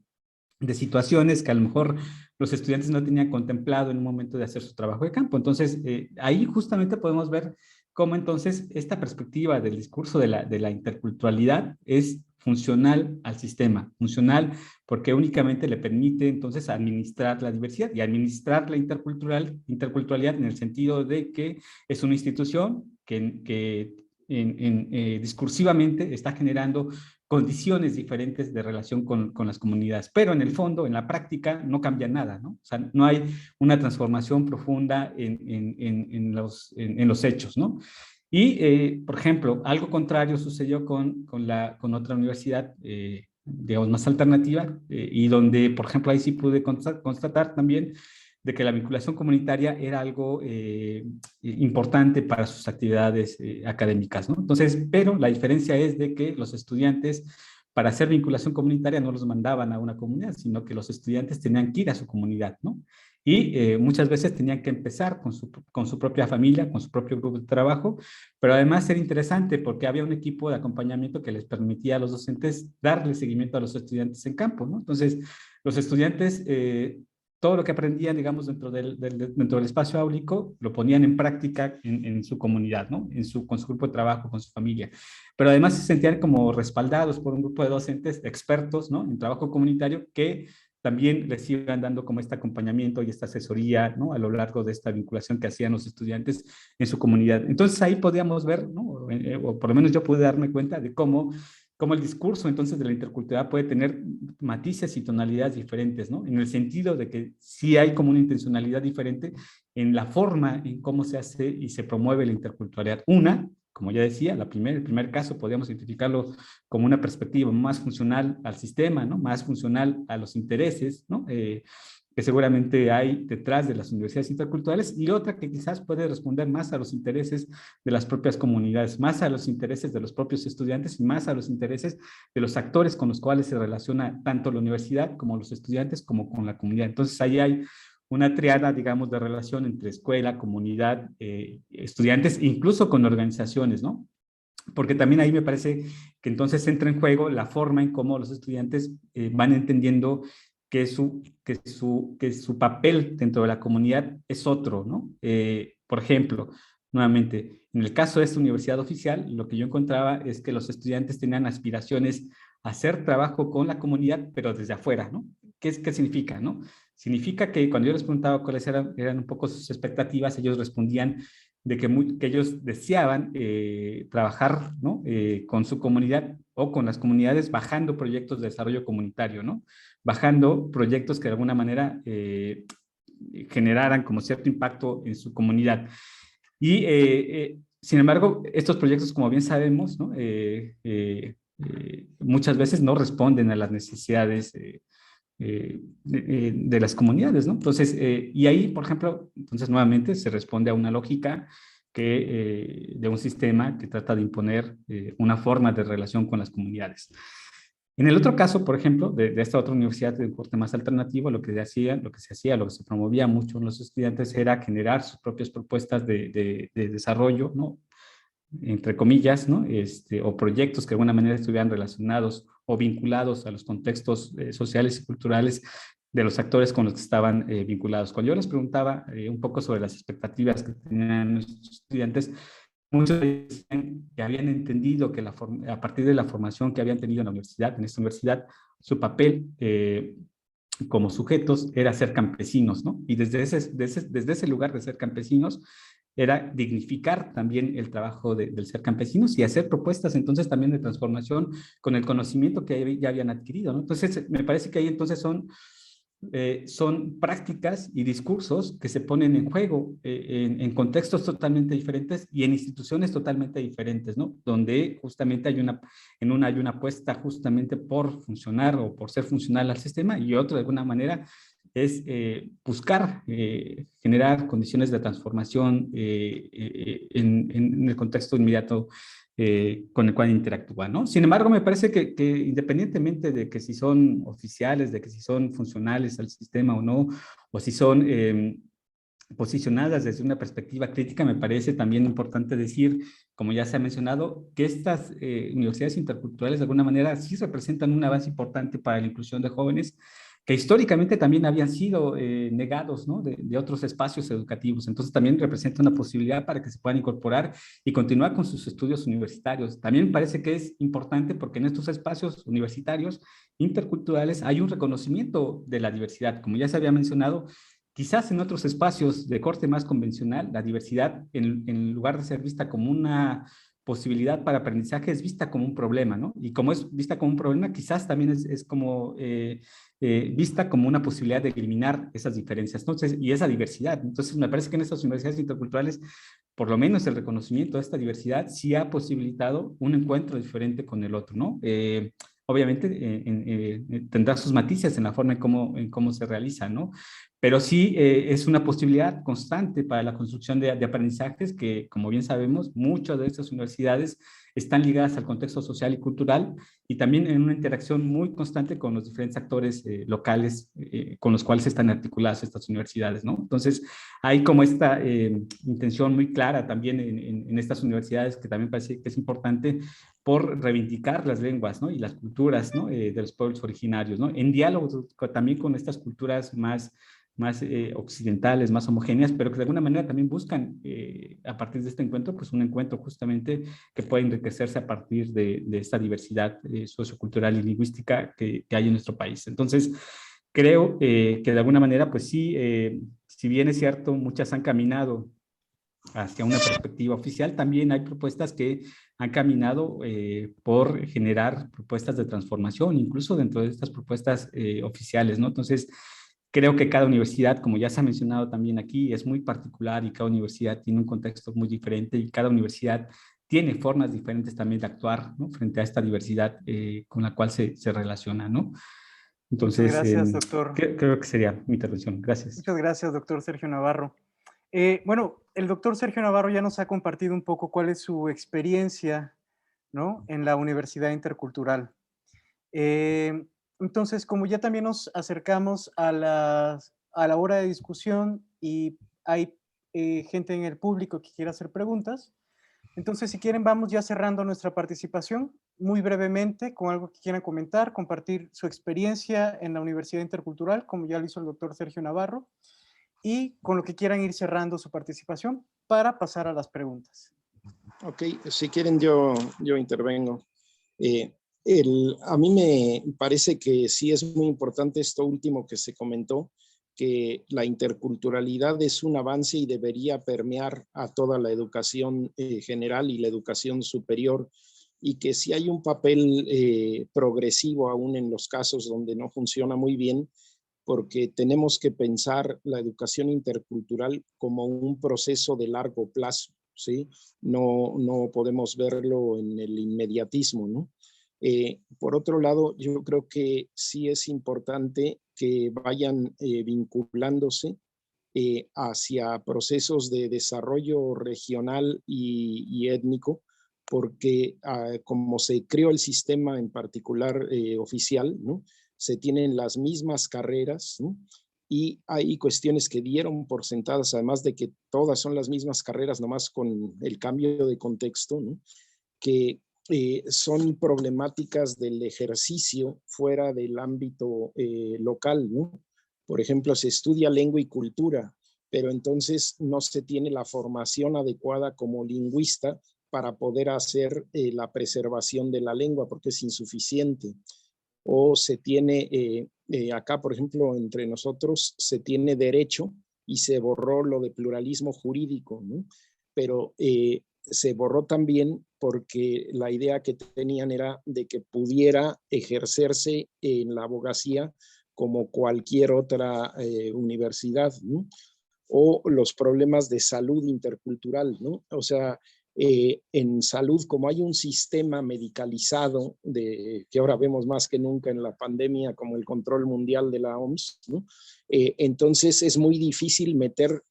situaciones que a lo mejor los estudiantes no tenían contemplado en un momento de hacer su trabajo de campo. Entonces, ahí justamente podemos ver cómo entonces esta perspectiva del discurso de la interculturalidad es funcional al sistema, funcional porque únicamente le permite entonces administrar la diversidad y administrar la interculturalidad en el sentido de que es una institución que discursivamente está generando condiciones diferentes de relación con las comunidades, pero en el fondo, en la práctica, no cambia nada, ¿no? O sea, no hay una transformación profunda en los hechos, ¿no? Y, por ejemplo, algo contrario sucedió con otra universidad, digamos, más alternativa, y donde, por ejemplo, ahí sí pude constatar también de que la vinculación comunitaria era algo importante para sus actividades académicas, ¿no? Entonces, pero la diferencia es de que los estudiantes, para hacer vinculación comunitaria, no los mandaban a una comunidad, sino que los estudiantes tenían que ir a su comunidad, ¿no? Y muchas veces tenían que empezar con su propia familia, con su propio grupo de trabajo, pero además era interesante porque había un equipo de acompañamiento que les permitía a los docentes darle seguimiento a los estudiantes en campo, ¿no? Entonces, los estudiantes todo lo que aprendían, digamos, dentro del espacio áulico, lo ponían en práctica en su comunidad, ¿no? Con su grupo de trabajo, con su familia. Pero además se sentían como respaldados por un grupo de docentes expertos, ¿no? En trabajo comunitario que también les iban dando como este acompañamiento y esta asesoría, ¿no? A lo largo de esta vinculación que hacían los estudiantes en su comunidad. Entonces ahí podíamos ver, ¿no? O por lo menos yo pude darme cuenta de cómo el discurso entonces de la interculturalidad puede tener matices y tonalidades diferentes, ¿no? En el sentido de que sí hay como una intencionalidad diferente en la forma en cómo se hace y se promueve la interculturalidad. Una, como ya decía, el primer caso podríamos identificarlo como una perspectiva más funcional al sistema, ¿no? Más funcional a los intereses, ¿no? Que seguramente hay detrás de las universidades interculturales, y otra que quizás puede responder más a los intereses de las propias comunidades, más a los intereses de los propios estudiantes y más a los intereses de los actores con los cuales se relaciona tanto la universidad como los estudiantes como con la comunidad. Entonces ahí hay una triada, digamos, de relación entre escuela, comunidad, estudiantes, incluso con organizaciones, ¿no? Porque también ahí me parece que entonces entra en juego la forma en cómo los estudiantes van entendiendo que su papel dentro de la comunidad es otro, ¿no? Por ejemplo, nuevamente, en el caso de esta universidad oficial, lo que yo encontraba es que los estudiantes tenían aspiraciones a hacer trabajo con la comunidad, pero desde afuera, ¿no? ¿Qué significa, no? Significa que cuando yo les preguntaba cuáles eran un poco sus expectativas, ellos respondían de que ellos deseaban trabajar, ¿no? Con su comunidad o con las comunidades, bajando proyectos de desarrollo comunitario, ¿no? Bajando proyectos que de alguna manera generaran como cierto impacto en su comunidad. Y sin embargo, estos proyectos, como bien sabemos, ¿no? Muchas veces no responden a las necesidades de las comunidades, ¿no? Entonces, y ahí, por ejemplo, entonces nuevamente se responde a una lógica de un sistema que trata de imponer una forma de relación con las comunidades. En el otro caso, por ejemplo, de esta otra universidad de corte más alternativo, lo que se promovía mucho en los estudiantes era generar sus propias propuestas de desarrollo, ¿no? Entre comillas, ¿no? O proyectos que de alguna manera estuvieran relacionados o vinculados a los contextos sociales y culturales de los actores con los que estaban vinculados. Cuando yo les preguntaba un poco sobre las expectativas que tenían nuestros estudiantes, muchos decían que habían entendido que a partir de la formación que habían tenido en esta universidad, su papel como sujetos era ser campesinos, ¿no? Y desde ese lugar de ser campesinos, era dignificar también el trabajo del ser campesinos y hacer propuestas entonces también de transformación con el conocimiento que ya habían adquirido, ¿no? Entonces, me parece que ahí entonces son prácticas y discursos que se ponen en juego en contextos totalmente diferentes y en instituciones totalmente diferentes, ¿no? Donde justamente hay una apuesta justamente por funcionar o por ser funcional al sistema y otro de alguna manera es buscar generar condiciones de transformación en el contexto inmediato con el cual interactúa, ¿no? Sin embargo, me parece que independientemente de que si son oficiales, de que si son funcionales al sistema o no, o si son posicionadas desde una perspectiva crítica, me parece también importante decir, como ya se ha mencionado, que estas universidades interculturales de alguna manera sí representan una base importante para la inclusión de jóvenes que históricamente también habían sido negados, ¿no? de otros espacios educativos. Entonces también representa una posibilidad para que se puedan incorporar y continuar con sus estudios universitarios. También parece que es importante porque en estos espacios universitarios interculturales hay un reconocimiento de la diversidad. Como ya se había mencionado, quizás en otros espacios de corte más convencional, la diversidad, en lugar de ser vista como una posibilidad para aprendizaje, es vista como un problema, ¿no? Y como es vista como un problema, quizás también es como vista como una posibilidad de eliminar esas diferencias, entonces, y esa diversidad. Entonces, me parece que en estas universidades interculturales, por lo menos el reconocimiento de esta diversidad sí ha posibilitado un encuentro diferente con el otro, ¿no? Obviamente tendrá sus matices en la forma en cómo se realiza, ¿no? Pero sí es una posibilidad constante para la construcción de aprendizajes que, como bien sabemos, muchas de estas universidades están ligadas al contexto social y cultural y también en una interacción muy constante con los diferentes actores locales con los cuales están articuladas estas universidades, ¿no? Entonces, hay como esta intención muy clara también en estas universidades que también parece que es importante por reivindicar las lenguas, ¿no? Y las culturas, ¿no? De los pueblos originarios, ¿no? En diálogo también con estas culturas más occidentales, más homogéneas, pero que de alguna manera también buscan, a partir de este encuentro, pues un encuentro justamente que puede enriquecerse a partir de esta diversidad sociocultural y lingüística que hay en nuestro país. Entonces, creo que de alguna manera, pues sí, si bien es cierto, muchas han caminado hacia una perspectiva oficial, también hay propuestas que han caminado por generar propuestas de transformación, incluso dentro de estas propuestas oficiales, ¿no? Entonces, creo que cada universidad, como ya se ha mencionado también aquí, es muy particular y cada universidad tiene un contexto muy diferente y cada universidad tiene formas diferentes también de actuar, ¿no? Frente a esta diversidad con la cual se relaciona, ¿no? Entonces, muchas gracias, doctor. Creo que sería mi intervención. Gracias. Muchas gracias, doctor Sergio Navarro. Bueno, el doctor Sergio Navarro ya nos ha compartido un poco cuál es su experiencia, ¿no? En la Universidad Intercultural. Entonces, como ya también nos acercamos a la hora de discusión y hay gente en el público que quiera hacer preguntas, entonces si quieren vamos ya cerrando nuestra participación muy brevemente con algo que quieran comentar, compartir su experiencia en la Universidad Intercultural, como ya lo hizo el doctor Sergio Navarro, y con lo que quieran ir cerrando su participación para pasar a las preguntas. Ok, si quieren yo intervengo. A mí me parece que sí es muy importante esto último que se comentó, que la interculturalidad es un avance y debería permear a toda la educación general y la educación superior, y que si hay un papel progresivo aún en los casos donde no funciona muy bien, porque tenemos que pensar la educación intercultural como un proceso de largo plazo, ¿sí? No podemos verlo en el inmediatismo, ¿no? Por otro lado, yo creo que sí es importante que vayan vinculándose hacia procesos de desarrollo regional y étnico, porque como se creó el sistema en particular oficial, ¿no? Se tienen las mismas carreras, ¿no? Y hay cuestiones que dieron por sentadas, además de que todas son las mismas carreras, nomás con el cambio de contexto, ¿no? Que son problemáticas del ejercicio fuera del ámbito local, ¿no? Por ejemplo, se estudia lengua y cultura, pero entonces no se tiene la formación adecuada como lingüista para poder hacer la preservación de la lengua, porque es insuficiente. O se tiene, acá por ejemplo, entre nosotros, se tiene derecho y se borró lo de pluralismo jurídico, ¿no? Pero se borró también porque la idea que tenían era de que pudiera ejercerse en la abogacía como cualquier otra universidad, ¿no? O los problemas de salud intercultural, ¿no? O sea, en salud, como hay un sistema medicalizado que ahora vemos más que nunca en la pandemia, como el control mundial de la OMS, ¿no? Entonces es muy difícil meter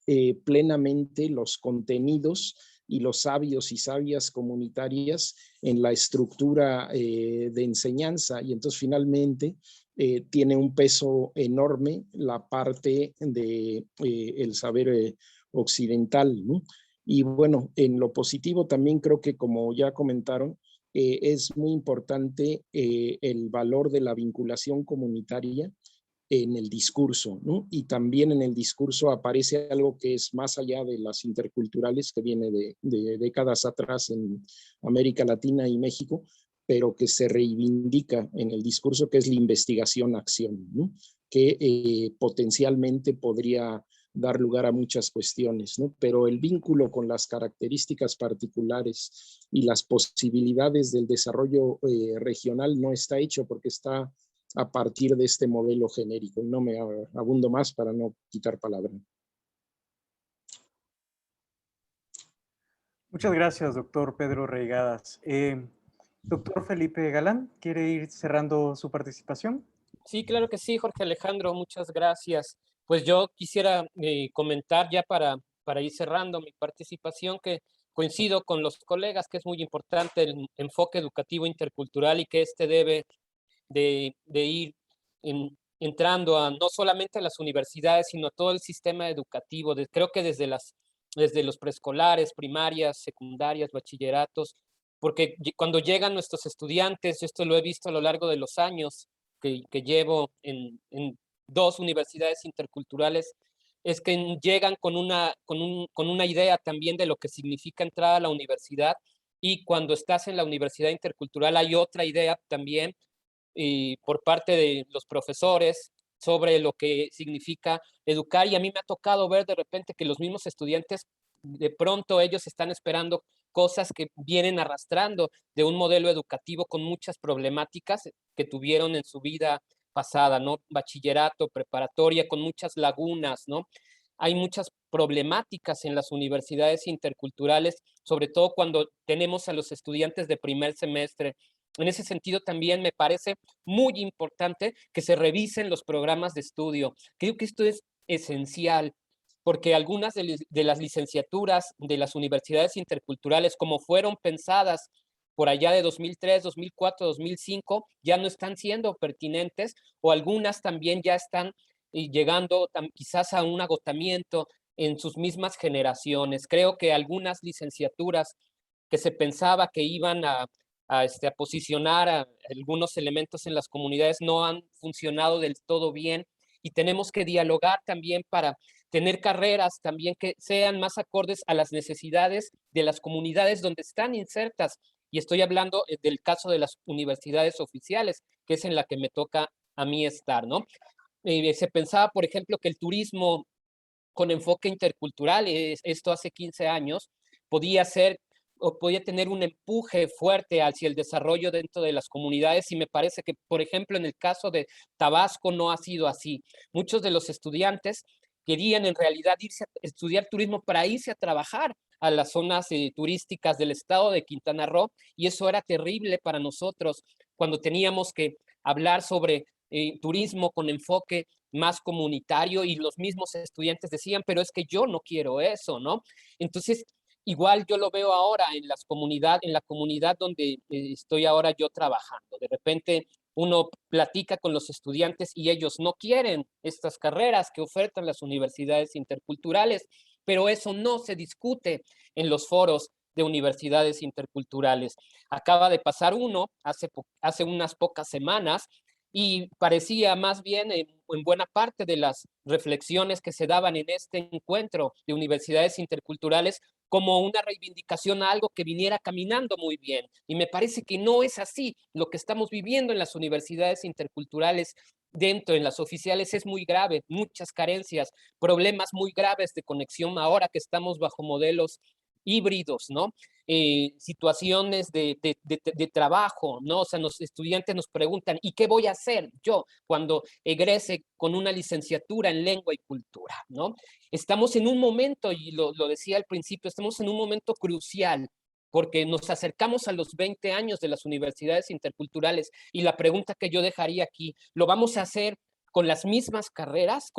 plenamente los contenidos y los sabios y sabias comunitarias en la estructura de enseñanza, y entonces finalmente tiene un peso enorme la parte de el saber occidental, ¿no? Y bueno, en lo positivo también creo que, como ya comentaron, es muy importante el valor de la vinculación comunitaria en el discurso, ¿no? Y también en el discurso aparece algo que es más allá de las interculturales, que viene de décadas atrás en América Latina y México, pero que se reivindica en el discurso, que es la investigación-acción, ¿no? Que potencialmente podría dar lugar a muchas cuestiones, ¿no? Pero el vínculo con las características particulares y las posibilidades del desarrollo regional no está hecho, porque está a partir de este modelo genérico. No me abundo más para no quitar palabra. Muchas gracias, doctor Pedro Reigadas. Doctor Felipe Galán, ¿quiere ir cerrando su participación? Sí, claro que sí, Jorge Alejandro, muchas gracias. Pues yo quisiera comentar ya para ir cerrando mi participación, que coincido con los colegas que es muy importante el enfoque educativo intercultural y que este debe de ir entrando a no solamente a las universidades, sino a todo el sistema educativo. Creo que desde los preescolares, primarias, secundarias, bachilleratos, porque cuando llegan nuestros estudiantes, yo esto lo he visto a lo largo de los años que llevo en dos universidades interculturales, es que llegan con una idea también de lo que significa entrar a la universidad, y cuando estás en la universidad intercultural hay otra idea también y por parte de los profesores sobre lo que significa educar, y a mí me ha tocado ver de repente que los mismos estudiantes, de pronto ellos están esperando cosas que vienen arrastrando de un modelo educativo con muchas problemáticas que tuvieron en su vida pasada, ¿no? Bachillerato, preparatoria, con muchas lagunas, ¿no? Hay muchas problemáticas en las universidades interculturales, sobre todo cuando tenemos a los estudiantes de primer semestre. En ese sentido, también me parece muy importante que se revisen los programas de estudio. Creo que esto es esencial, porque algunas de las licenciaturas de las universidades interculturales, como fueron pensadas por allá de 2003, 2004, 2005, ya no están siendo pertinentes, o algunas también ya están llegando quizás a un agotamiento en sus mismas generaciones. Creo que algunas licenciaturas que se pensaba que iban a posicionar a algunos elementos en las comunidades no han funcionado del todo bien, y tenemos que dialogar también para tener carreras también que sean más acordes a las necesidades de las comunidades donde están insertas. Y estoy hablando del caso de las universidades oficiales, que es en la que me toca a mí estar, ¿no? se pensaba, por ejemplo, que el turismo con enfoque intercultural, esto hace 15 años, podía ser o podía tener un empuje fuerte hacia el desarrollo dentro de las comunidades, y me parece que, por ejemplo, en el caso de Tabasco no ha sido así. Muchos de los estudiantes querían en realidad irse a estudiar turismo para irse a trabajar a las zonas turísticas del estado de Quintana Roo, y eso era terrible para nosotros cuando teníamos que hablar sobre turismo con enfoque más comunitario, y los mismos estudiantes decían, pero es que yo no quiero eso, ¿no? Entonces, igual yo lo veo ahora en en la comunidad donde estoy ahora yo trabajando. De repente uno platica con los estudiantes y ellos no quieren estas carreras que ofertan las universidades interculturales, pero eso no se discute en los foros de universidades interculturales. Acaba de pasar uno hace unas pocas semanas, y parecía más bien en buena parte de las reflexiones que se daban en este encuentro de universidades interculturales como una reivindicación a algo que viniera caminando muy bien. Y me parece que no es así. Lo que estamos viviendo en las universidades interculturales dentro, en las oficiales, es muy grave, muchas carencias, problemas muy graves de conexión ahora que estamos bajo modelos híbridos, ¿no? Situaciones de trabajo, ¿no? O sea, los estudiantes nos preguntan, ¿y qué voy a hacer yo cuando egrese con una licenciatura en lengua y cultura, ¿no? Estamos en un momento, y lo decía al principio, estamos en un momento crucial, porque nos acercamos a los 20 años de las universidades interculturales, y la pregunta que yo dejaría aquí, ¿lo vamos a hacer con las mismas carreras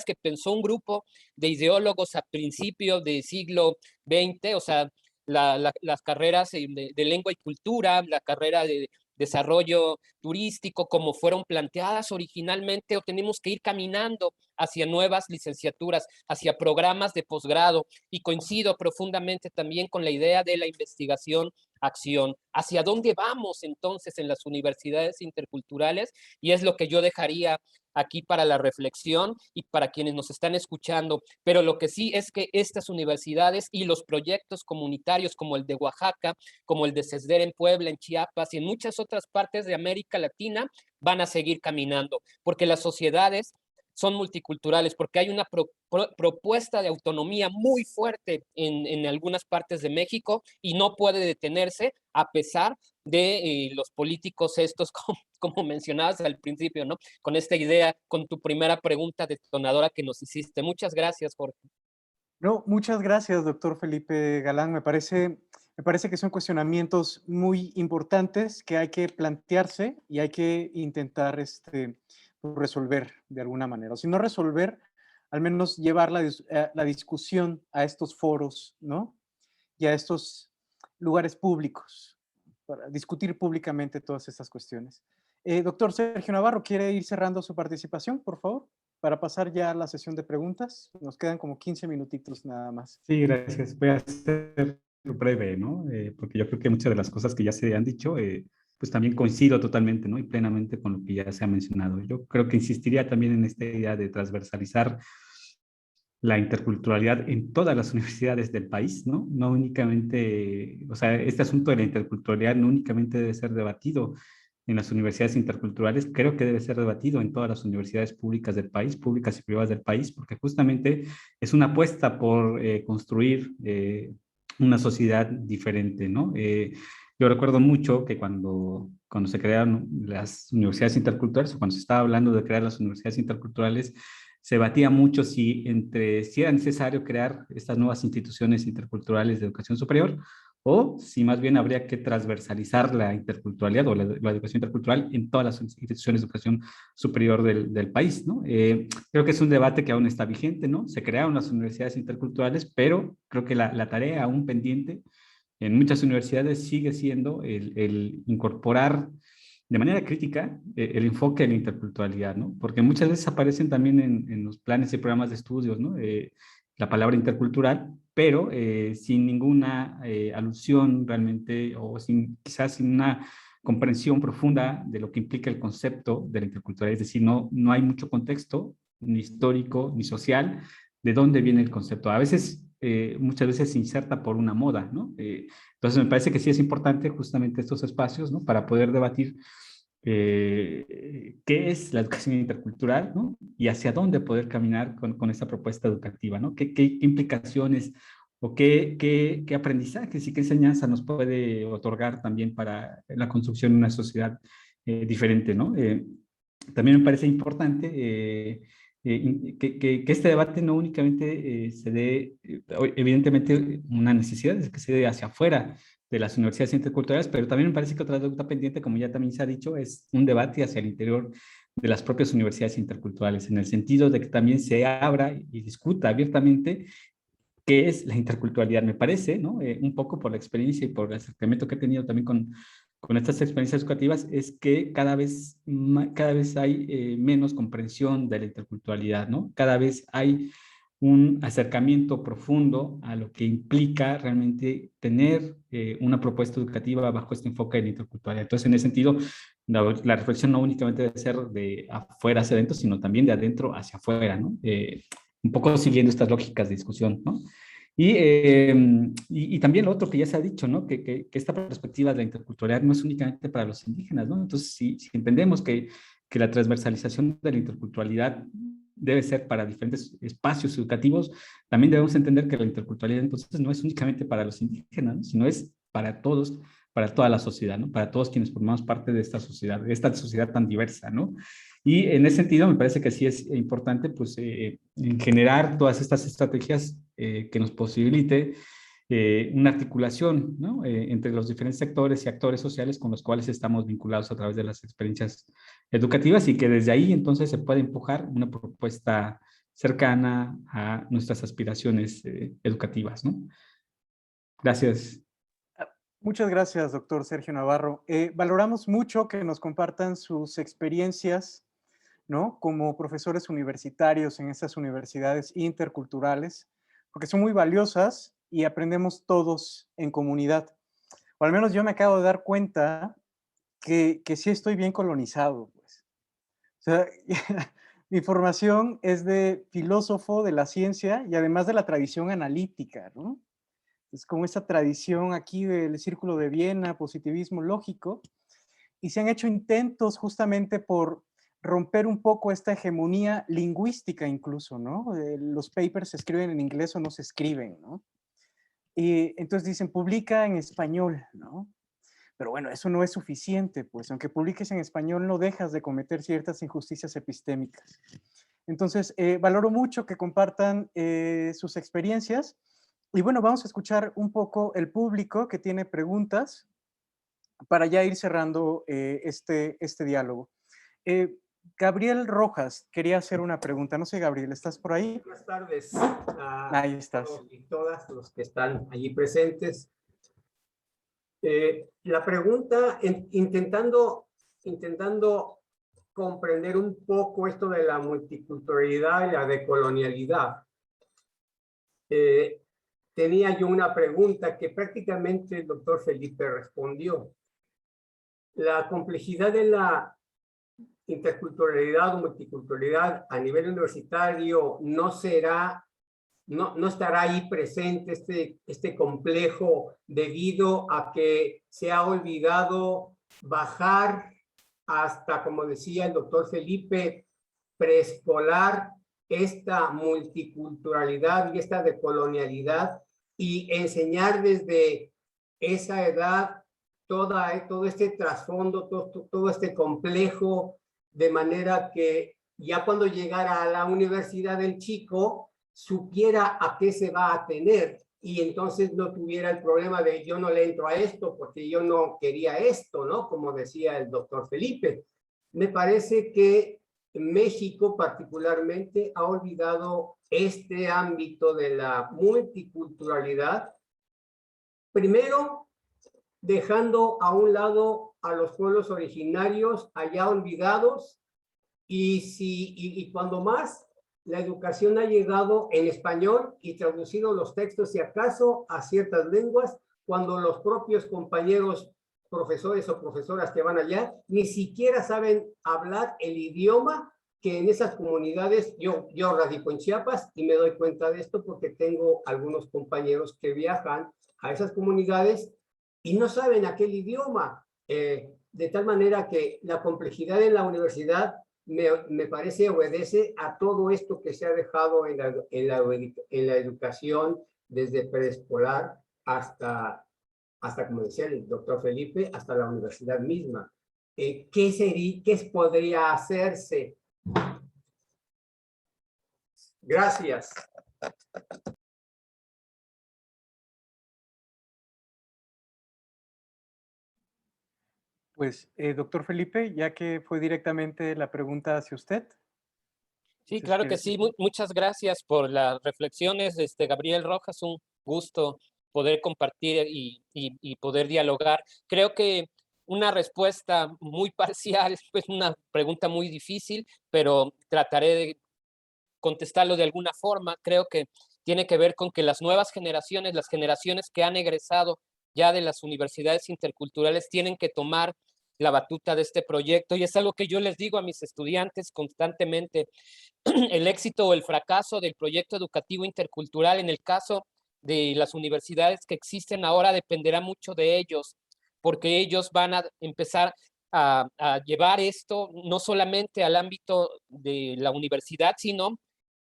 que pensó un grupo de ideólogos a principios del siglo XX? O sea, las carreras de lengua y cultura, la carrera de desarrollo turístico, como fueron planteadas originalmente, o tenemos que ir caminando hacia nuevas licenciaturas, hacia programas de posgrado. Y coincido profundamente también con la idea de la investigación acción. ¿Hacia dónde vamos entonces en las universidades interculturales? Y es lo que yo dejaría aquí para la reflexión y para quienes nos están escuchando. Pero lo que sí es que estas universidades y los proyectos comunitarios como el de Oaxaca, como el de CESDER en Puebla, en Chiapas y en muchas otras partes de América Latina van a seguir caminando, porque las sociedades son multiculturales, porque hay una propuesta de autonomía muy fuerte en algunas partes de México, y no puede detenerse a pesar de los políticos estos, como mencionabas al principio, ¿no? Con esta idea, con tu primera pregunta detonadora que nos hiciste. Muchas gracias, Jorge. No, muchas gracias, doctor Felipe Galán. Me parece que son cuestionamientos muy importantes que hay que plantearse y hay que intentar resolver de alguna manera. O si no resolver, al menos llevar la discusión a estos foros, ¿no? Y a estos lugares públicos para discutir públicamente todas estas cuestiones. Doctor Sergio Navarro, ¿quiere ir cerrando su participación, por favor? Para pasar ya a la sesión de preguntas. Nos quedan como 15 minutitos nada más. Sí, gracias. Voy a ser breve, ¿no? Porque yo creo que muchas de las cosas que ya se han dicho, pues también coincido totalmente, ¿no? Y plenamente con lo que ya se ha mencionado. Yo creo que insistiría también en esta idea de transversalizar la interculturalidad en todas las universidades del país, ¿no? No únicamente, o sea, este asunto de la interculturalidad no únicamente debe ser debatido en las universidades interculturales, creo que debe ser debatido en todas las universidades públicas del país, públicas y privadas del país, porque justamente es una apuesta por construir una sociedad diferente, ¿no? Yo recuerdo mucho que cuando se crearon las universidades interculturales, o cuando se estaba hablando de crear las universidades interculturales, se batía mucho si era necesario crear estas nuevas instituciones interculturales de educación superior, o si más bien habría que transversalizar la interculturalidad o la educación intercultural en todas las instituciones de educación superior del país, ¿no? Creo que es un debate que aún está vigente, ¿no? Se crearon las universidades interculturales, pero creo que la tarea aún pendiente en muchas universidades sigue siendo el incorporar de manera crítica el enfoque de la interculturalidad, ¿no? Porque muchas veces aparecen también en los planes y programas de estudios, ¿no? La palabra intercultural, pero sin ninguna alusión realmente, o quizás sin una comprensión profunda de lo que implica el concepto de la interculturalidad. Es decir, no hay mucho contexto, ni histórico, ni social, de dónde viene el concepto. A veces, muchas veces se inserta por una moda, ¿no? Entonces me parece que sí es importante justamente estos espacios, ¿no? Para poder debatir qué es la educación intercultural, ¿no? Y hacia dónde poder caminar con esta propuesta educativa, ¿no? ¿Qué implicaciones o qué aprendizajes y qué enseñanza nos puede otorgar también para la construcción de una sociedad diferente, ¿no? También me parece importante que este debate no únicamente se dé, evidentemente una necesidad es que se dé hacia afuera de las universidades interculturales, pero también me parece que otra deuda pendiente, como ya también se ha dicho, es un debate hacia el interior de las propias universidades interculturales, en el sentido de que también se abra y discuta abiertamente qué es la interculturalidad, me parece, ¿no? Un poco por la experiencia y por el acercamiento que he tenido también con estas experiencias educativas, es que cada vez hay menos comprensión de la interculturalidad, ¿no? Cada vez hay un acercamiento profundo a lo que implica realmente tener una propuesta educativa bajo este enfoque de la interculturalidad. Entonces, en ese sentido, la reflexión no únicamente debe ser de afuera hacia adentro, sino también de adentro hacia afuera, ¿no? Un poco siguiendo estas lógicas de discusión, ¿no? Y también lo otro que ya se ha dicho, ¿no? Que esta perspectiva de la interculturalidad no es únicamente para los indígenas, ¿no? Entonces, si entendemos que la transversalización de la interculturalidad debe ser para diferentes espacios educativos, también debemos entender que la interculturalidad entonces no es únicamente para los indígenas, ¿no? Sino es para todos, para toda la sociedad, ¿no? Para todos quienes formamos parte de esta sociedad tan diversa, ¿no? Y en ese sentido me parece que sí es importante pues generar todas estas estrategias que nos posibilite una articulación, ¿no? Entre los diferentes sectores y actores sociales con los cuales estamos vinculados a través de las experiencias educativas y que desde ahí entonces se puede empujar una propuesta cercana a nuestras aspiraciones educativas, ¿no? Gracias. Muchas gracias, doctor Sergio Navarro. Valoramos mucho que nos compartan sus experiencias, ¿no? Como profesores universitarios en estas universidades interculturales, porque son muy valiosas y aprendemos todos en comunidad. O al menos yo me acabo de dar cuenta que sí estoy bien colonizado, pues. O sea, mi formación es de filósofo de la ciencia y además de la tradición analítica, ¿no? Es como esa tradición aquí del Círculo de Viena, positivismo lógico, y se han hecho intentos justamente por romper un poco esta hegemonía lingüística incluso, ¿no? Los papers se escriben en inglés o no se escriben, ¿no? Y entonces dicen, publica en español, ¿no? Pero bueno, eso no es suficiente, pues aunque publiques en español no dejas de cometer ciertas injusticias epistémicas. Entonces, valoro mucho que compartan sus experiencias. Y bueno, vamos a escuchar un poco el público que tiene preguntas para ya ir cerrando este diálogo. Gabriel Rojas quería hacer una pregunta. No sé, Gabriel, ¿estás por ahí? Buenas tardes Ahí estás. todos y todas los que están allí presentes. La pregunta, intentando comprender un poco esto de la multiculturalidad y la decolonialidad, tenía yo una pregunta que prácticamente el doctor Felipe respondió. La complejidad de la interculturalidad o multiculturalidad a nivel universitario no estará ahí presente este complejo debido a que se ha olvidado bajar hasta, como decía el doctor Felipe, preescolar esta multiculturalidad y esta decolonialidad y enseñar desde esa edad todo este trasfondo, todo este complejo, de manera que ya cuando llegara a la universidad el chico supiera a qué se va a tener y entonces no tuviera el problema de yo no le entro a esto porque yo no quería esto, ¿no? Como decía el doctor Felipe. Me parece que México particularmente ha olvidado este ámbito de la multiculturalidad. Primero, dejando a un lado a los pueblos originarios allá olvidados y cuando más la educación ha llegado en español y traducido los textos si acaso a ciertas lenguas, cuando los propios compañeros profesores o profesoras que van allá ni siquiera saben hablar el idioma que en esas comunidades, yo radico en Chiapas y me doy cuenta de esto porque tengo algunos compañeros que viajan a esas comunidades y no saben aquel idioma. de tal manera que la complejidad en la universidad me parece obedece a todo esto que se ha dejado en la educación desde preescolar hasta, como decía el doctor Felipe, hasta la universidad misma. ¿Qué podría hacerse? Gracias. Pues, doctor Felipe, ya que fue directamente la pregunta hacia usted. Sí, claro que sí. Muchas gracias por las reflexiones, Gabriel Rojas. Un gusto poder compartir y poder dialogar. Creo que una respuesta muy parcial, pues una pregunta muy difícil, pero trataré de contestarlo de alguna forma. Creo que tiene que ver con que las nuevas generaciones, las generaciones que han egresado ya de las universidades interculturales, tienen que tomar la batuta de este proyecto, y es algo que yo les digo a mis estudiantes constantemente. El éxito o el fracaso del proyecto educativo intercultural en el caso de las universidades que existen ahora dependerá mucho de ellos, porque ellos van a empezar a llevar esto no solamente al ámbito de la universidad, sino,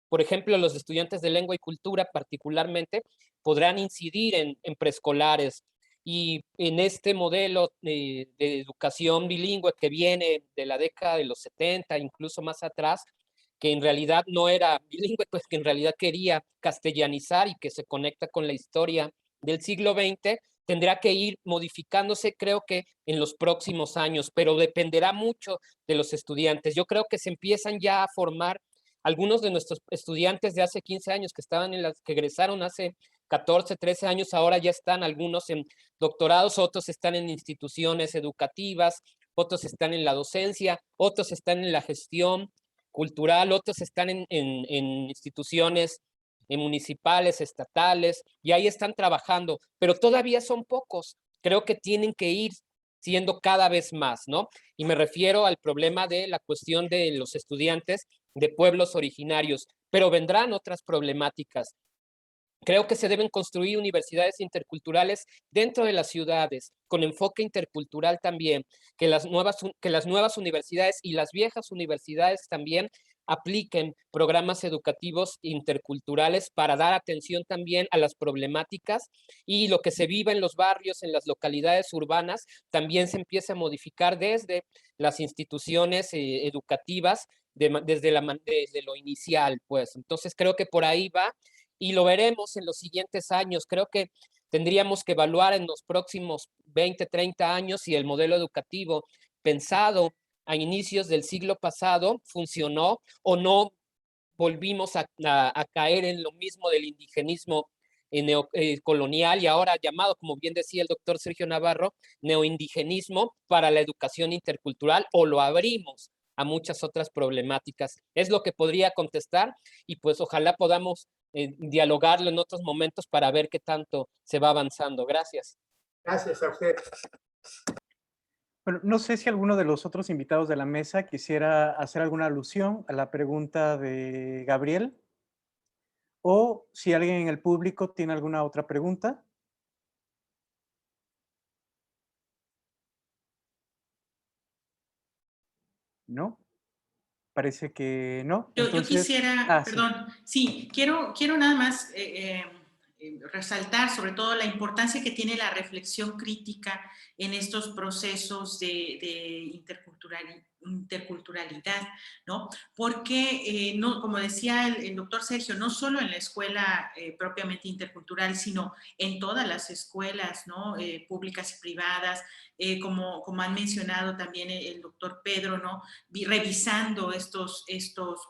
por ejemplo, los estudiantes de lengua y cultura particularmente podrán incidir en preescolares, y en este modelo de educación bilingüe que viene de la década de los 70, incluso más atrás, que en realidad no era bilingüe, pues que en realidad quería castellanizar y que se conecta con la historia del siglo XX, tendrá que ir modificándose, creo que en los próximos años, pero dependerá mucho de los estudiantes. Yo creo que se empiezan ya a formar algunos de nuestros estudiantes de hace 15 años que egresaron hace 14, 13 años, ahora ya están algunos en doctorados, otros están en instituciones educativas, otros están en la docencia, otros están en la gestión cultural, otros están en instituciones municipales, estatales, y ahí están trabajando, pero todavía son pocos. Creo que tienen que ir siendo cada vez más, ¿no? Y me refiero al problema de la cuestión de los estudiantes de pueblos originarios, pero vendrán otras problemáticas. Creo que se deben construir universidades interculturales dentro de las ciudades, con enfoque intercultural también, que las nuevas universidades y las viejas universidades también apliquen programas educativos interculturales para dar atención también a las problemáticas, y lo que se vive en los barrios, en las localidades urbanas, también se empieza a modificar desde las instituciones educativas, desde lo inicial, pues. Entonces creo que por ahí va, y lo veremos en los siguientes años. Creo que tendríamos que evaluar en los próximos 20, 30 años si el modelo educativo pensado a inicios del siglo pasado funcionó o no volvimos a caer en lo mismo del indigenismo colonial, y ahora llamado, como bien decía el doctor Sergio Navarro, neoindigenismo para la educación intercultural, o lo abrimos a muchas otras problemáticas. Es lo que podría contestar, y pues ojalá podamos dialogarlo en otros momentos para ver qué tanto se va avanzando. Gracias. Gracias a usted. Bueno, no sé si alguno de los otros invitados de la mesa quisiera hacer alguna alusión a la pregunta de Gabriel, o si alguien en el público tiene alguna otra pregunta. ¿No? Parece que no. Yo quisiera, sí. perdón, sí, quiero nada más resaltar sobre todo la importancia que tiene la reflexión crítica en estos procesos de interculturalidad, ¿no? Porque, no, como decía el doctor Sergio, no solo en la escuela propiamente intercultural, sino en todas las escuelas, ¿no? Públicas y privadas, como han mencionado también el doctor Pedro, ¿no? Revisando estos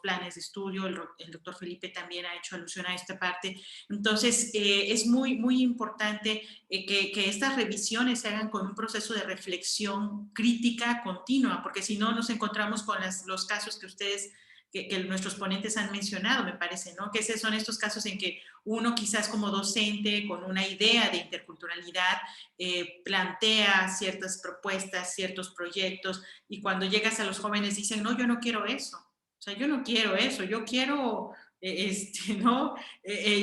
planes de estudio, el doctor Felipe también ha hecho alusión a esta parte. Entonces, es muy, muy importante que estas revisiones se hagan con un proceso de reflexión crítica continua, porque si no nos encontramos con los casos que ustedes, que nuestros ponentes han mencionado, me parece, ¿no? Que son estos casos en que uno quizás como docente, con una idea de interculturalidad, plantea ciertas propuestas, ciertos proyectos, y cuando llegas a los jóvenes dicen, no, yo no quiero eso. O sea, yo no quiero eso, yo quiero... ¿no?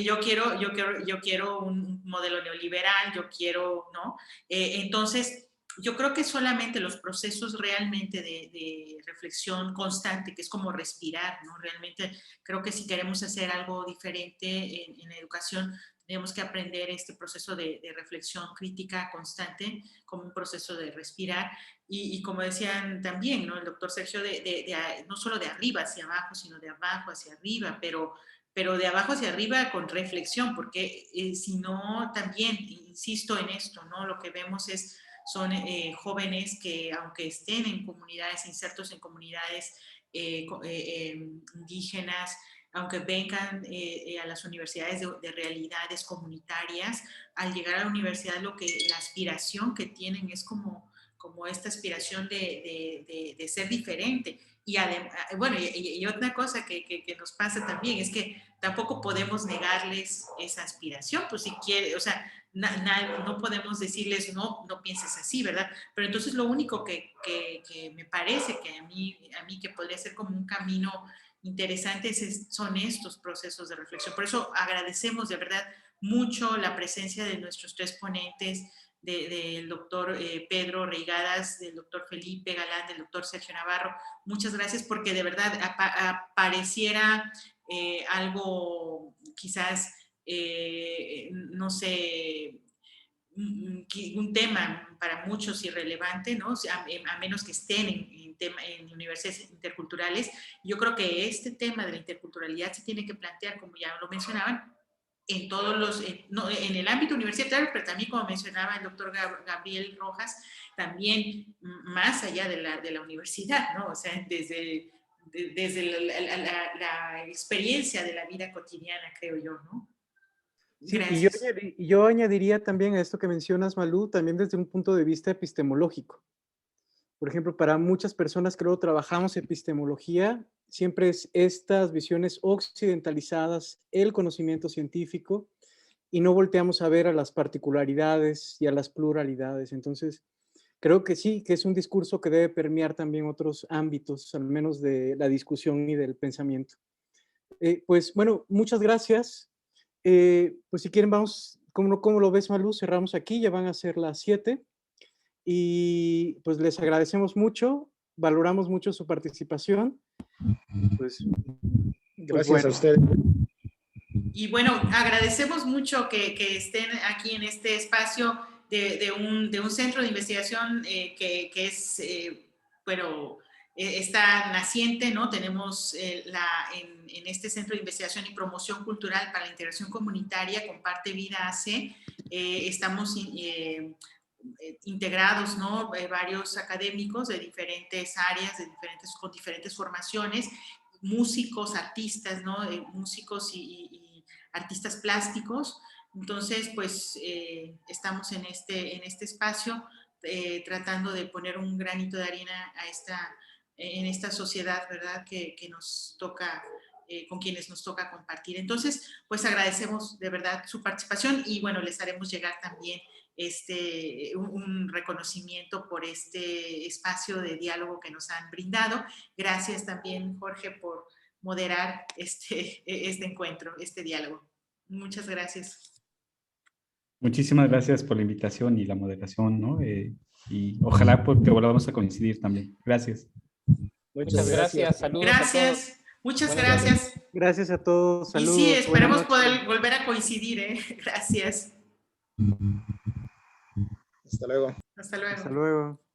Yo quiero un modelo neoliberal, yo quiero, ¿no? Entonces, yo creo que solamente los procesos realmente de reflexión constante, que es como respirar, ¿no? Realmente creo que si queremos hacer algo diferente en la educación, tenemos que aprender este proceso de reflexión crítica constante como un proceso de respirar. Y como decían también, ¿no? El doctor Sergio, no solo de arriba hacia abajo, sino de abajo hacia arriba, pero de abajo hacia arriba con reflexión, porque si no, también, insisto en esto, ¿no? Lo que vemos son jóvenes que, aunque estén en comunidades, insertos en comunidades indígenas, aunque vengan a las universidades de realidades comunitarias, al llegar a la universidad la aspiración que tienen es como esta aspiración de ser diferente. Y bueno, y otra cosa que nos pasa también es que tampoco podemos negarles esa aspiración, pues si quiere, o sea, no podemos decirles no pienses así, ¿verdad? Pero entonces lo único que me parece que a mí que podría ser como un camino interesante son estos procesos de reflexión. Por eso agradecemos de verdad mucho la presencia de nuestros tres ponentes, del doctor Pedro Reigadas, del doctor Felipe Galán, del doctor Sergio Navarro. Muchas gracias, porque de verdad pareciera algo quizás, no sé, un tema para muchos irrelevante, ¿no? O sea, a menos que estén en universidades interculturales. Yo creo que este tema de la interculturalidad se tiene que plantear, como ya lo mencionaban, en todos en el ámbito universitario, pero también, como mencionaba el doctor Gabriel Rojas, también más allá de la universidad, ¿no? O sea, desde la experiencia de la vida cotidiana, creo yo, ¿no? Sí, y yo añadiría también a esto que mencionas, Malú, también desde un punto de vista epistemológico. Por ejemplo, para muchas personas que luego trabajamos epistemología, siempre es estas visiones occidentalizadas, el conocimiento científico, y no volteamos a ver a las particularidades y a las pluralidades. Entonces, creo que sí, que es un discurso que debe permear también otros ámbitos, al menos de la discusión y del pensamiento. Pues bueno, muchas gracias. Pues si quieren, vamos, ¿cómo lo ves, Malú? Cerramos aquí, ya van a ser las 7. Y pues les agradecemos mucho, valoramos mucho su participación. Pues Gracias bueno. a ustedes. Y bueno, agradecemos mucho que estén aquí en este espacio de un centro de investigación que es, bueno, está naciente, ¿no? Tenemos en este centro de investigación y promoción cultural para la integración comunitaria, Comparte Vida AC, estamos integrados, ¿no? Varios académicos de diferentes áreas, con diferentes formaciones, músicos, artistas, ¿no? Músicos y artistas plásticos. Entonces, pues estamos en este espacio tratando de poner un granito de arena en esta sociedad, ¿verdad? Que nos toca, con quienes nos toca compartir. Entonces, pues agradecemos de verdad su participación y bueno, les haremos llegar también un reconocimiento por este espacio de diálogo que nos han brindado. Gracias también, Jorge, por moderar este encuentro, este diálogo. Muchas gracias. Muchísimas gracias por la invitación y la moderación, ¿no? Y ojalá porque volvamos a coincidir también. Gracias. Muchas gracias. Saludos gracias. A todos. Muchas gracias. Gracias a todos. Saludos. Y sí, esperemos poder volver a coincidir, ¿eh? Gracias. Hasta luego. Hasta luego. Hasta luego.